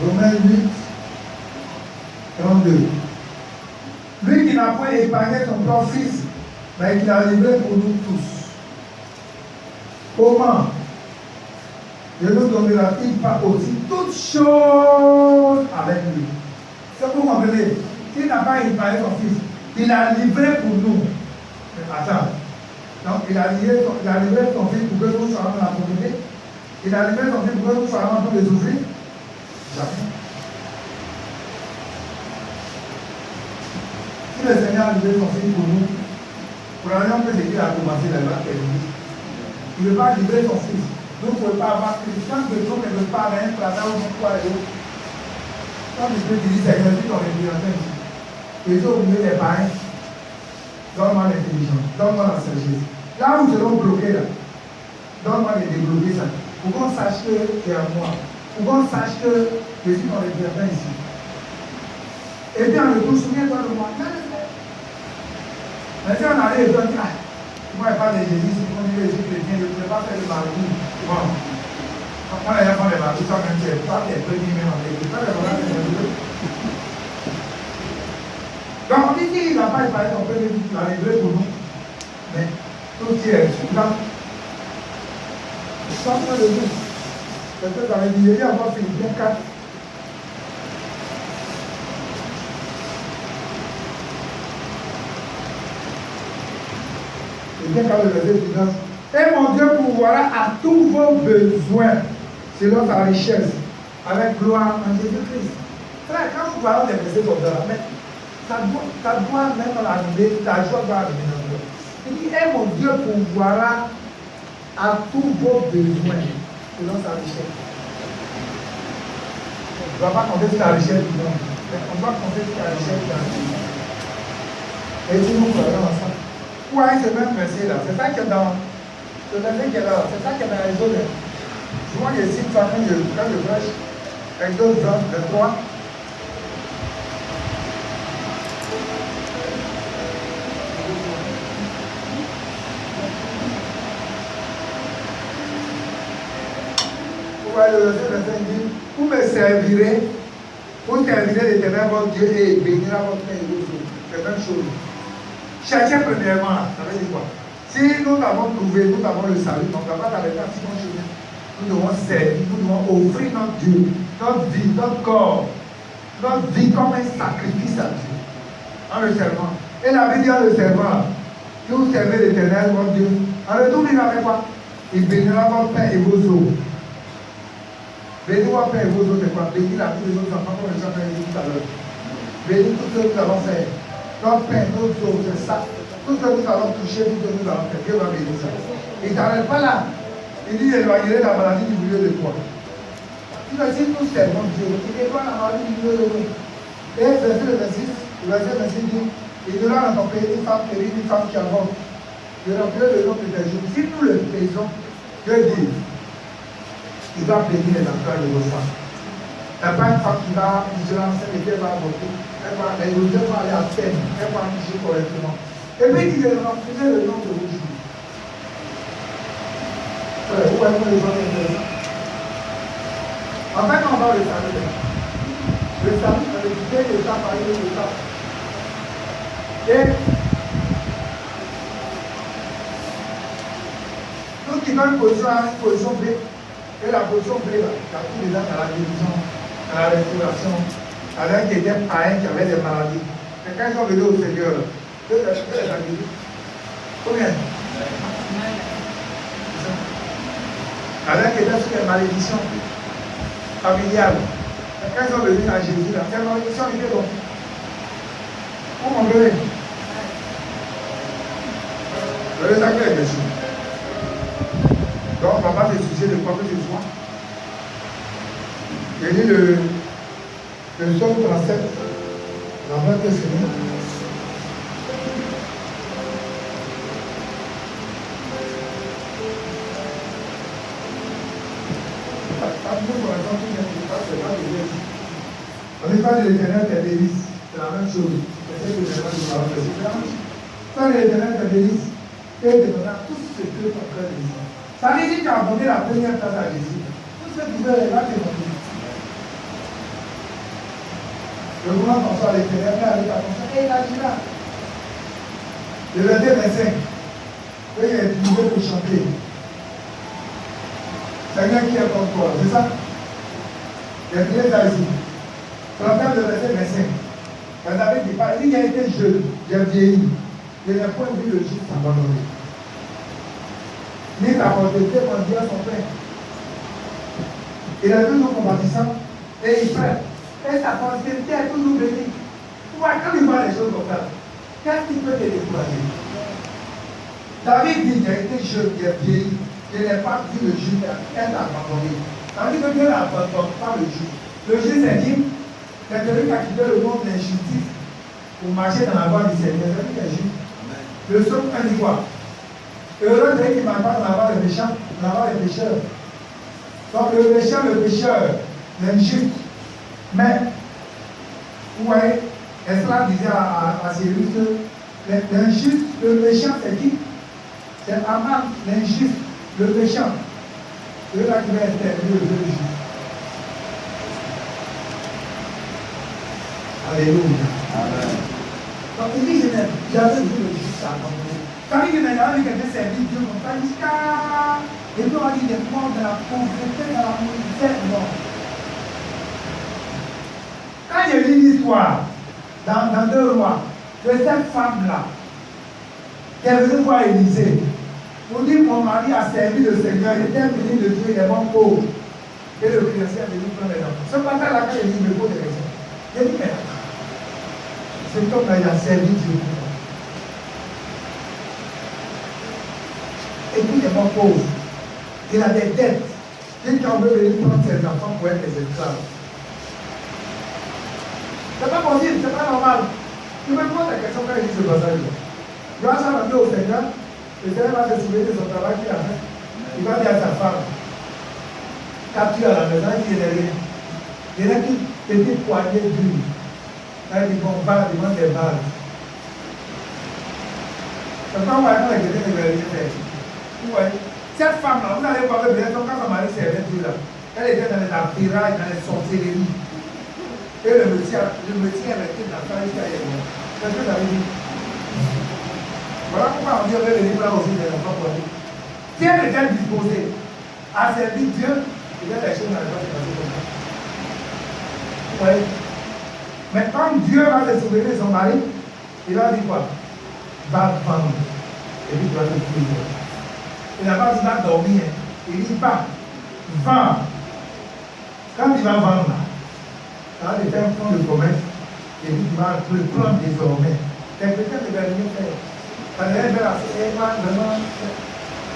A: Romains 8, 32. Lui qui n'a point épargné son propre fils, mais qui l'a livré pour nous tous. Comment ne nous donnera-t-il pas aussi toutes choses avec lui? C'est pour m'appeler. S'il n'a pas épargné son fils, il a livré pour nous. Attends. Donc, il a livré son fils pour que nous soyons dans la communauté. Il a livré son fils pour que nous soyons en train de souffrir. Jamais. Si le Seigneur a livré son fils pour nous, pour la raison que c'est qu'il a commencé, il va terminer. Il ne veut pas livrer son fils. Nous ne pouvons pas avoir Christian de nous ne veut pas rien placer au monde quoi et l'autre. Quand je peux dire, Seigneur, si ton réguliateur ici, et au milieu des parents, donne-moi l'intelligence, donne-moi la sagesse. Là où nous serons bloqués, là, donne-moi de débloquer ça. Pour qu'on sache que tu es à moi. Pour qu'on sache que je suis ton réguliateur ici. Et puis en retour, souviens-toi de moi. Maintenant, on arrive et on dit, moi, je parle de Jésus, si on dit que je suis chrétien, je ne pourrais pas faire le marabout. Bon. Quand les gens font les maroux, toi-même, tu es pas les premiers même en église. Donc, on dit qu'il n'a pas épargné son premier fils, il a livré pour nous. Mais tout qui est souvent, sans de nous. C'est que dans les Biblies, on va Philippiens 4. Bien quand le verset 19. Et mon Dieu pourvoira à tous vos besoins selon sa richesse, avec gloire en Jésus-Christ. Frère, quand vous parlez des versets comme ça, mais ça doit même arriver, la joie doit arriver dans le cœur. Il dit, et mon Dieu pourvoira à tous vos besoins selon sa richesse. On ne doit pas compter sur la richesse du monde, mais on doit compter sur la richesse de la vie. Et si nous parlons ensemble. Ouais, ce même verset là, c'est ça qui est dans le verset qui est là, c'est ça qui est dans Exode. Souvent je cite ça quand je prêche, Exode 23. Vous voyez le verset dit, vous me servirez, vous servirez l'Éternel votre Dieu et il bénira votre pain et votre eau. C'est la même chose. Cherchez premièrement, ça veut dire quoi? Si nous avons trouvé, nous avons le salut, donc on ne va pas t'arrêter à 6 mois chemin. Nous devons servir, nous devons offrir notre Dieu, notre vie, notre corps, notre vie comme un sacrifice à Dieu. En le servant. Et la Bible dit en le servant, si vous servez l'Éternel, votre Dieu, en retour, il va faire quoi? Il bénira votre pain et vos eaux. Bénir votre pain et vos eaux, c'est quoi? Bénir la vie de nos enfants, comme le chanteur dit tout à l'heure. Bénir tout ce que nous allons faire. Notre pain, notre eau, c'est ça. Tout ce que nous allons toucher, tout ce que nous allons faire, Dieu va bénir ça. Il ne t'arrête pas là. Il dit éloigner la maladie du milieu de toi. Si nous servons Dieu, il éloigne la maladie du milieu de nous. Et verset 26 dit, il y aura dans ton pays une femme terrible, une femme qui avance. Je rappellerai le nom de tes jours. Si nous le faisons, Dieu dit, il va bénir les enfants de vos femmes. Il n'y a pas une femme qui va, qui sera enceinte et qui va avorter. Elle va aller à peine, elle va toucher correctement. Et puis il dit, rappelez le nom de vos jours. Vous voyez comment les gens sont intéressants. En fait, on va le salut. Le salut, c'est le guider l'étape par l'étape. Et nous qui donnons une position B, et la position B, là, il y a tous les gens à la guérison, à la restauration, avec des païens qui avaient des maladies. Et quand ils sont venus au Seigneur, Dieu les a guéris. Combien? Avec des gens sur les malédictions familiales. Et quand ils sont venus à Jésus, là, ces malédictions étaient donc. Vous comprenez? Le sacré est dessus. Donc, on ne va pas se soucier de quoi que ce soit. J'ai lu le psaume 37, la 20e semaine. nous connaissons tout bien, c'est pas de Dieu. On n'est pas de l'Éternel tes délices. C'est la même chose. C'est ce que les gens nous parlent. C'est la même chose. Quand l'Éternel tes délices, et te donnera tout ce que ton cœur désire. Ça veut dire que tu as donné la première place à Jésus. Tout ce que tu veux, il va te donner. Le grand François l'Éternel avec ta conscience, et il agira. Le verset 25, il est utilisé pour chanter. Seigneur qui est contre toi, c'est ça? Il y a bien ça ici. Regarde le verset 25. Quand David dit pas, il a été jeune, j'ai vieilli. Je n'ai point vu le juste abandonné. Ni la pauvreté mendiant son pain. Il est toujours compatissant et il prête. Et sa prospérité est toujours bénie. Quand il voit les choses comme ça, qu'est-ce qui peut te décourager? David dit, j'ai été jeune, j'ai vieilli, je n'ai pas vu le juste être abandonné. Ça veut dire que Dieu n'abandonne pas le juste. Le juste, c'est dit, c'est celui qui a quitté le monde d'injustice pour marcher dans la voie du Seigneur. C'est lui qui est juste. Le psaume 1 dit quoi? Heureux celui qui ne marche pas dans la voie des méchants, dans la voie des pécheurs. Donc le méchant, le pécheur, l'injuste. Mais, vous voyez, Esdras disait à Cyrus que l'injuste, le méchant, c'est qui? C'est Aman, l'injuste, le méchant. C'est là qui va exterminer le juste. Alléluia. Amen. Donc il dit, j'avais vu le juste à abandonner. Quand il dit, mais j'avais vu quelqu'un servir Dieu comme ça, jusqu'à. Et puis on a dit des morts de la pauvreté, dans la misère, non. Quand j'ai lu l'histoire dans 2 Rois de cette femme-là, qui est venue voir Élisée, pour dire mon mari a servi le Seigneur, il était venu de Dieu, il est bon pauvre. Et le chrétien est venu prendre les enfants. Ce matin-là, quand il dit, il me pose des questions. J'ai dit, mais attends, cet homme-là, il a servi Dieu. Et puis il est bon pauvre. Il a des dettes. Et quand on veut venir prendre ses enfants pour être des esclaves. C'est pas possible, c'est pas normal. Tu me poses la question quand il dit ce passage-là. Grâce à la vie au Seigneur, le Seigneur va se souvenir de son travail qu'il a fait. Il va dire à sa femme, quand tu es à la maison, il n'est rien. Il y a une petite poignée d'huile. Là, il dit, bon, va, demande des balles. C'est pas moi, quand quelqu'un ne veut rien faire. Vous voyez, cette femme-là, vous n'allez pas ver, quand son mari servait Dieu là, elle était dans les attirails, dans les sorcelleries. Et le monsieur est resté dans sa vie jusqu'à hier. C'est ce que j'avais dit. Voilà pourquoi on dit on veut venir là aussi des enfants pour nous. Si elle était disposée à servir Dieu, il y a des choses dans les pas se passer comme ça. Vous voyez? Mais quand Dieu va se souvenir de son mari, il va dire quoi? Va vendre. Et puis tu vas te trouver. Il n'a pas dit va dormir. Il dit pas. Vends. Quand il va vendre là, ça va faire un fonds de commerce et puis tu vas le prendre désormais. Quelqu'un ne va rien faire. Quand elle fait la vraiment,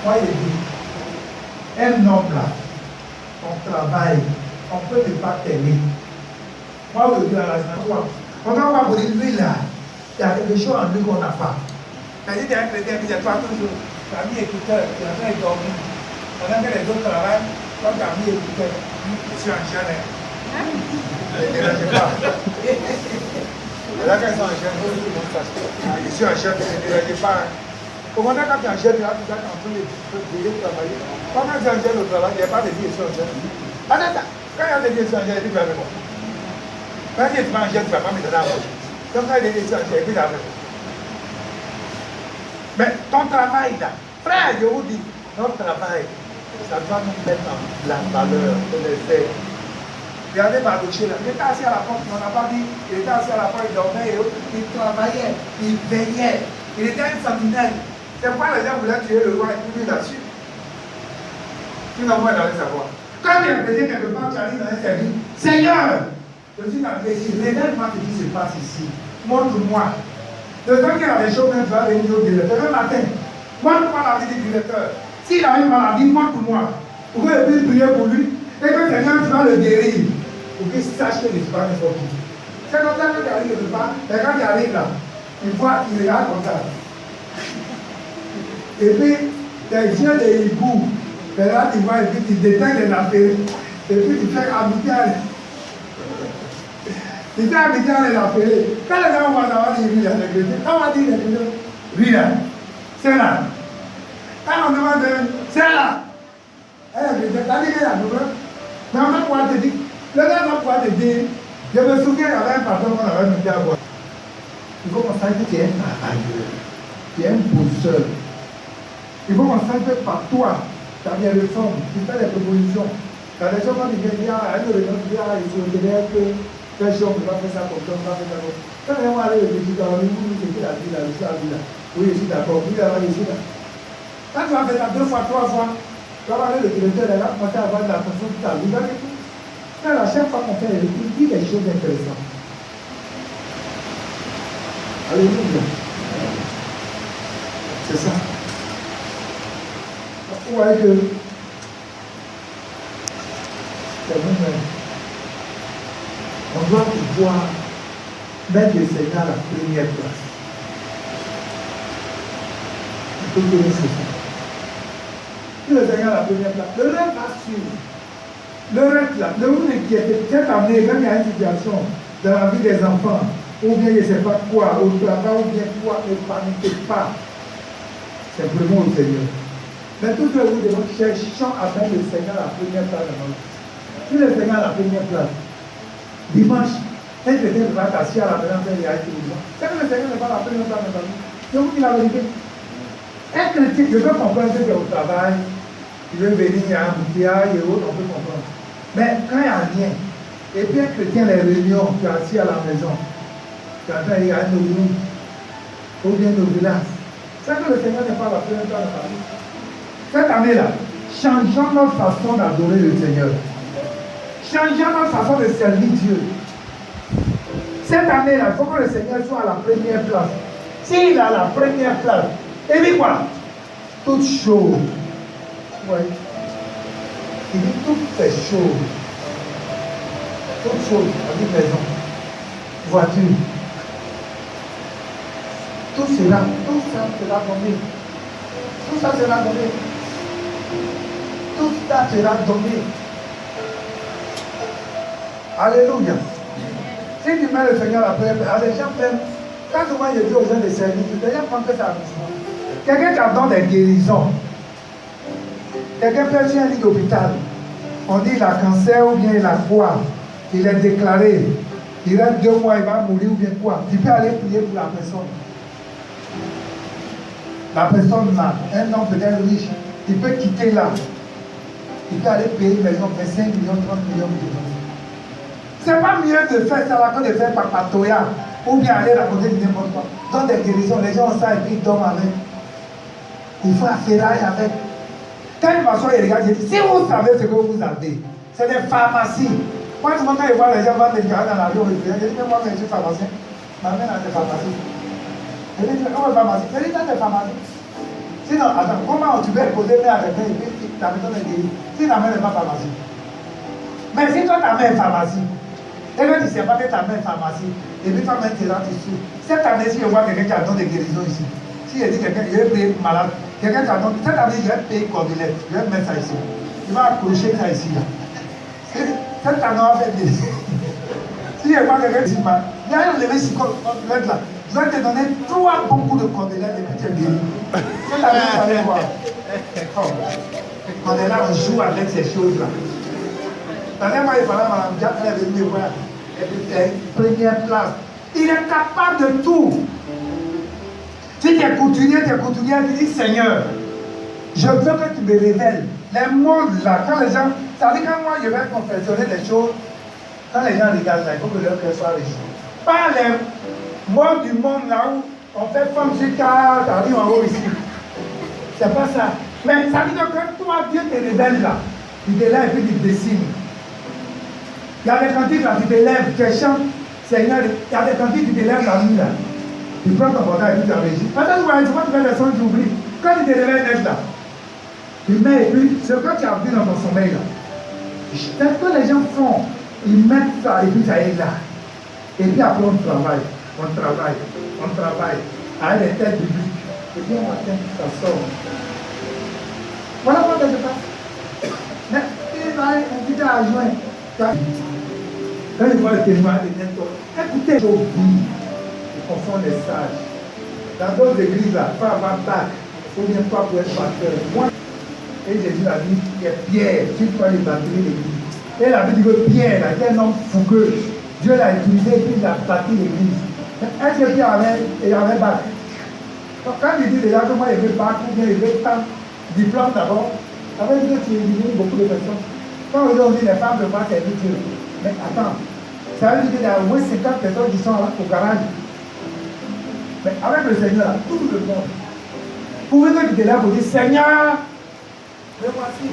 A: moi il dit, un homme là, on travaille, on peut ne pas t'aimer. Moi aujourd'hui à la quoi? On va voir pour dire lui là, il y a quelque chose en lui qu'on n'a pas. Quand il y a un chrétien, il y a pas toujours, tu as mis écouteur, tu as fait dormir. Pendant que les autres travaillent, toi tu as mis écouteur, je suis en chaîne. Ne dérangez pas. Et là, quand ils sont en chaîne, je suis en chaîne, ne dérangez pas. Au moment quand tu es en chaîne, tu es en train de travailler. Quand tu es en chaîne au travail, il n'y a pas de vie, je suis en chaîne. Attends, quand il y a des vie, je suis en chaîne, il dit avec moi. Quand tu es en chaîne, tu ne vas pas me donner à moi. Donc quand il est en chaîne, il dit avec moi. Mais ton travail là, frère, je vous dis, notre travail, ça doit nous mettre en la valeur de l'effet. Regardez Barouché là, il était assis à la porte, on n'a pas dit, il était assis à la porte, il dormait, il travaillait, il veillait, il était un sentinelle. C'est pourquoi les gens voulaient tuer le roi et tout lui là-dessus. Sinon, moi, j'allais savoir. Quand tu es présent quelque part, tu arrives dans un service, Seigneur, je suis dans le pays, révèle-moi ce qui se passe ici, montre-moi. Le temps qu'il y a des choses, tu vas venir au directeur, le matin, montre-moi la vie du directeur. S'il a une maladie, montre-moi. Pour que je puisse prier pour lui, et que Seigneur, tu vas le guérir. Pour qu'il sache que les pas ne sont plus. C'est comme ça que tu arrives quelque part, et quand tu arrives là, il voit, il regarde comme ça. Et puis, tes yeux de hibou, là tu vois, et puis tu détectes les affaires. Et puis tu fais Abidjan. Tu fais Abidjan et l'appeler. Quand les gens vont savoir dire oui, les chrétiens, quand on va dire les chrétiens, oui, c'est là. Quand on demande, c'est là. Eh, les chrétiens, t'as dit qu'il y a un problème. Mais on va pouvoir te dire, le gars va pouvoir te dire, je me souviens, il y avait un patron qu'on avait mis à boire. Il faut qu'on sache que tu es un travailleur, tu es un bosseur. Il faut qu'on sache que par toi, tu as des réformes, tu fais des propositions. Quand les gens vont dire, il y a une réunion, il y a une question, on va faire ça comme ça, on va faire ça comme ça. Quand les gens vont aller réfléchir dans le monde, c'est qui la vie, la vie. Oui, je suis d'accord, oui, là, je suis là. Quand tu vas faire ça 2 fois, 3 fois, tu vas aller le directeur, il va commencer à avoir de la façon de ta vie. Quand à chaque fois qu'on fait il dit des choses intéressantes. Alléluia. C'est ça. Vous voyez que c'est nous-mêmes. On doit pouvoir mettre le Seigneur à la première place. Il faut que nous fassions ça. Si le Seigneur à la première place, le reste va suivre. Le reste là, ne vous inquiétez. Cette année, quand il y a une situation dans la vie des enfants, ou bien je ne sais pas quoi, au travail, ou bien quoi, ne paniquez pas. Simplement au Seigneur. Mais tout ce que vous devez cherchons à mettre le Seigneur à la première place dans notre vie. Si le Seigneur à la première place, dimanche, un chrétien va être assis à la maison et il y a une maison. C'est que le Seigneur n'est pas à la première place dans notre vie. Je vous dis la vérité. Un chrétien, je peux comprendre que c'est au travail, il veut venir à un bouteillage et autres, on peut comprendre. Mais quand il n'y a rien, et puis un chrétien, les réunions, tu es assis à la maison, tu entends, il y a une réunion, ou bien nos villages. C'est que le Seigneur n'est pas la première place dans la vie. Cette année-là, changeons notre façon d'adorer le Seigneur. Changeons notre façon de servir Dieu. Cette année-là, il faut que le Seigneur soit à la première place. S'il est à la première place, et puis quoi? Toutes choses. Oui. Il dit toutes ces choses. Toutes choses, avec maison, voiture. Tout ça sera donné. Tout ça sera donné. Tout ça sera donné. Alléluia. Si tu mets le Seigneur à la première place, les gens même, quand souvent je dis aux gens de servir, les gens pensent que c'est amusant. Quelqu'un qui a donné des guérisons, quelqu'un peut être un lit d'hôpital, on dit il a cancer ou bien il a quoi, il est déclaré, il reste 2 mois, il va mourir ou bien quoi, tu peux aller prier pour la personne. La personne là, un homme peut-être riche, il peut quitter là, il peut aller payer une maison 25 millions, 30 millions d'euros. C'est pas mieux de faire ça là que de faire papatoya ou bien aller raconter du n'importe quoi. Dans des guérisons, les gens ont ça et puis ils dorment avec. Il faut affairailler avec. Quand il m'assoit, il regarde, il dit, si vous savez ce que vous avez, c'est des pharmacies. Moi, souvent, quand je vois les gens vendre des cartes dans l'avion, je dis, mais moi, je suis pharmacien. Ma mère a des pharmacies. Je dis, comment pharmacie? Je dis, dans des pharmacies. Sinon, attends, comment tu peux poser main avec main et puis ta maison est guérie? Si ta mère n'est pas pharmacie. Mais si toi, ta mère est pharmacie, et que tu ne sais pas que ta mère est pharmacie, et puis ta mère te rentre ici. Cette année, si je vois quelqu'un qui a donné des guérisons ici, si je dis quelqu'un, je vais payer malade, quelqu'un qui a donné, cette année, je vais payer Cordelette, je vais mettre ça ici. Il va accrocher ça ici. Là. Cette année, on va faire des. Si je vois quelqu'un qui dit, il y a un levé psychologue là, je vais te donner 3 bons coups de Cordelette et puis tu es guéri. Cette année, vous allez voir. Cordelette, on joue avec ces choses-là. La dernière fois, il fallait Mme Jack, elle est venue me voir. Elle était première place. Il est capable de tout. Si tu es couturier, tu dis Seigneur, je veux que tu me révèles les mondes là. Quand les gens, ça veut dire quand moi je vais confectionner des choses, quand les gens regardent là, il faut que leur cœur soit riche. Pas les mondes du monde là où on fait femme jusqu'à, ça arrive en haut ici. C'est pas ça. Mais ça veut dire que toi, Dieu te révèle là. Il te lève et puis il te dessine. Il y a des cantiques là, tu te lèves, tu chantes, Seigneur, il y a des cantiques, tu te lèves la nuit là. Tu prends ton portable et puis tu enregistres. Maintenant, tu fais des sons, tu oublies. Quand tu te réveilles net là, tu mets et puis ce que tu as vu dans ton sommeil là. C'est ce que les gens font. Ils mettent ça et puis ça est là. Et puis après on travaille. Avec des têtes bibliques. Et puis un matin, ça sort. Voilà comment ça se passe. Mais il va inviter à a joint. Quand je vois le témoignage de Nentor, écoutez, j'oublie. Je confonds les sages. Dans d'autres églises, là, pas avoir bac, ou bien pas pour être pasteur. Moi, et Jésus a dit que Pierre, tu dois les bâtir l'église. Et la Bible dit que Pierre là, était un homme fougueux. Dieu l'a utilisé et puis il a bâti l'église. Est-ce que Pierre avait bac? Donc, quand il dit déjà que moi, il veut bac ou bien il veut tant diplôme d'abord, ça veut dire que tu élimines beaucoup de personnes. Quand on dit les femmes ne peuvent pas servir Dieu, mais attends, ça veut dire qu'il y a au moins 50 personnes qui sont là au garage. Mais avec le Seigneur, là, tout le monde. Pouvez-vous quitter là pour dire Seigneur, me voici.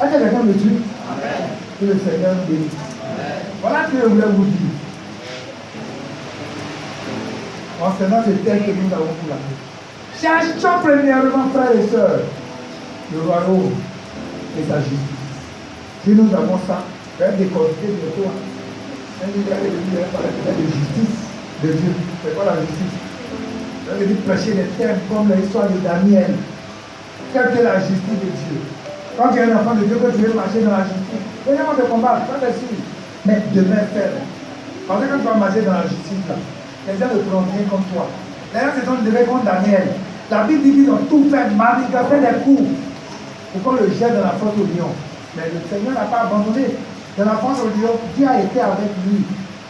A: Est-ce que quelqu'un me tue? Que le Seigneur nous bénisse. Voilà ce que je voulais vous dire. Concernant ce texte que nous avons pour la vie. Cherchons premièrement, frères et sœurs, le royaume et sa justice. Si nous avons ça, on va décortiquer de toi. Un leader de parler de justice de Dieu. C'est quoi la justice? On va dire prêcher des termes comme l'histoire de Daniel. Quelle est la justice de Dieu? Quand tu es un enfant de Dieu, que tu veux marcher dans la justice, évidemment de combattre, pas de suivre, mais demain faire. Parce que quand tu vas marcher dans la justice, là, les gens ne feront rien comme toi. Les gens se sont levés contre Daniel. La Bible dit qu'ils ont tout fait, manigancé des coups pour qu'on le jette dans la fosse au lion. Mais le Seigneur n'a pas abandonné. Dans la fosse au lion, Dieu a été avec lui.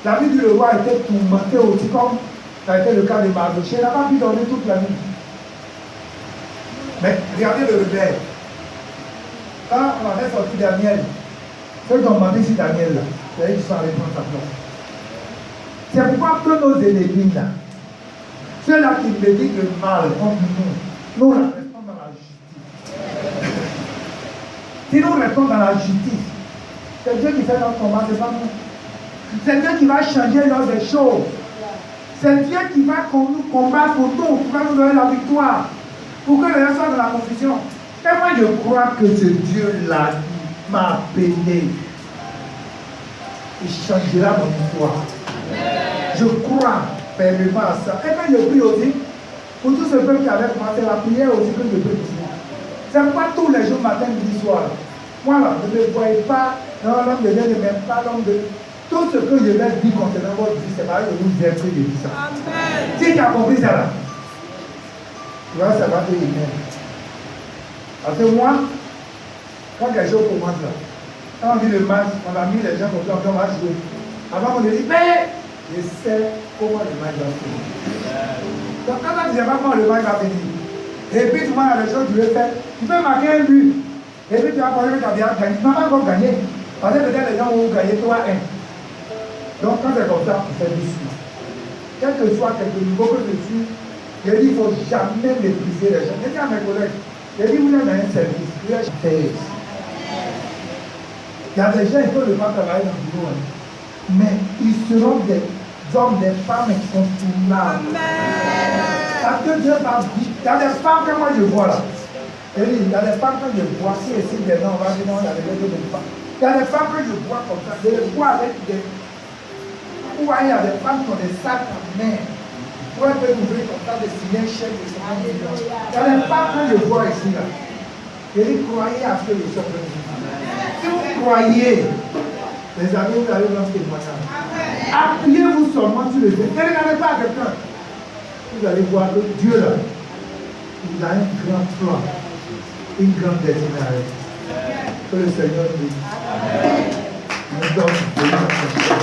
A: La vie du roi a été tourmentée aussi comme ça a été le cas de Mardochée. Il n'a pas pu dormir toute la nuit. Mais regardez le rebelle. Quand on avait sorti Daniel, ceux qui ont demandé si Daniel là, c'est eux qui sont allés prendre sa place. C'est pourquoi que nos ennemis là, ceux-là qui méditent le mal contre nous restons dans la justice. Si nous restons dans la justice, c'est Dieu qui fait notre combat, c'est pas nous. C'est Dieu qui va changer l'ordre des choses. C'est Dieu qui va nous combattre pour nous, qui va nous donner la victoire. Pour que les gens soient dans la confusion. Et moi je crois que ce Dieu-là m'a appelé. Il changera mon histoire. Je crois fermement à ça. Et quand je prie aussi, pour tous ceux qui avaient commencé la prière aussi que je prie ici. C'est pas tous les jours, matin, midi, soir. Moi là, je ne voyais pas, non, l'homme de Dieu ne m'aime pas, l'homme de... Tout ce que je vais dire concernant votre vie, c'est pareil, je vous aime que je dis ça. Amen. Si tu as compris ça là, tu vas savoir que il m'aime. Parce que moi, quand quelque chose commence là, quand on dit le match, on a mis les gens comme ça, on va jouer. Avant on dit, mais je sais comment le match va finir. Donc quand on ne sait pas comment le match va finir, et puis tu vois les choses que tu veux faire, tu peux marquer un but. Et puis tu vas penser que tu as bien gagné. Tu n'as pas encore gagné. Parce que peut-être les gens vont gagner 3-1. Donc quand c'est comme ça, on fait doucement. Quel que soit quelque niveau que je suis, je dis il ne faut jamais mépriser les gens. Je dis à mes collègues, je dis vous êtes dans un service, vous êtes fait. Il y a des gens qui ne peuvent pas travailler dans le bureau. Mais ils seront des hommes, des femmes incontournables. Parce que Dieu m'a dit, il y a des femmes que moi je vois là. Il y a des femmes que je vois, si et si des gens, on va dire non, il y a des gens que je ne vois pas. Il y a des femmes que je vois comme ça, je les vois avec des... Ou il y a des femmes qui ont des sacs en main. Pour un peu ouvrir comme ça, de signer un chèque de 50 millions. Il y a des femmes que je vois ici là. Je dis, croyez à ce que je suis en train de dire. Si vous croyez, les amis, vous allez dans ce témoignage. Appuyez-vous seulement sur le Dieu. Ne regardez pas à quelqu'un. Vous allez voir que Dieu là, il a un grand plan, une grande destinée. Que le Seigneur nous donne de l'attention.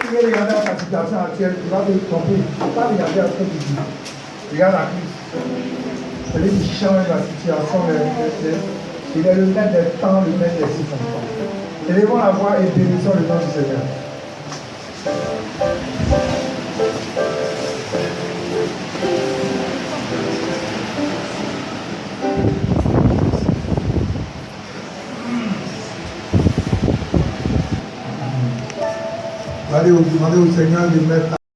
A: Si vous regardez la situation actuelle, tu vas te tromper. Tu ne vas pas regarder à ce que tu dis. Regarde la crise. Celui qui change la situation, il est le maître des temps, le maître des circonstances. Élevons la voix et bénissons le nom du Seigneur. Demandez au Seigneur de mettre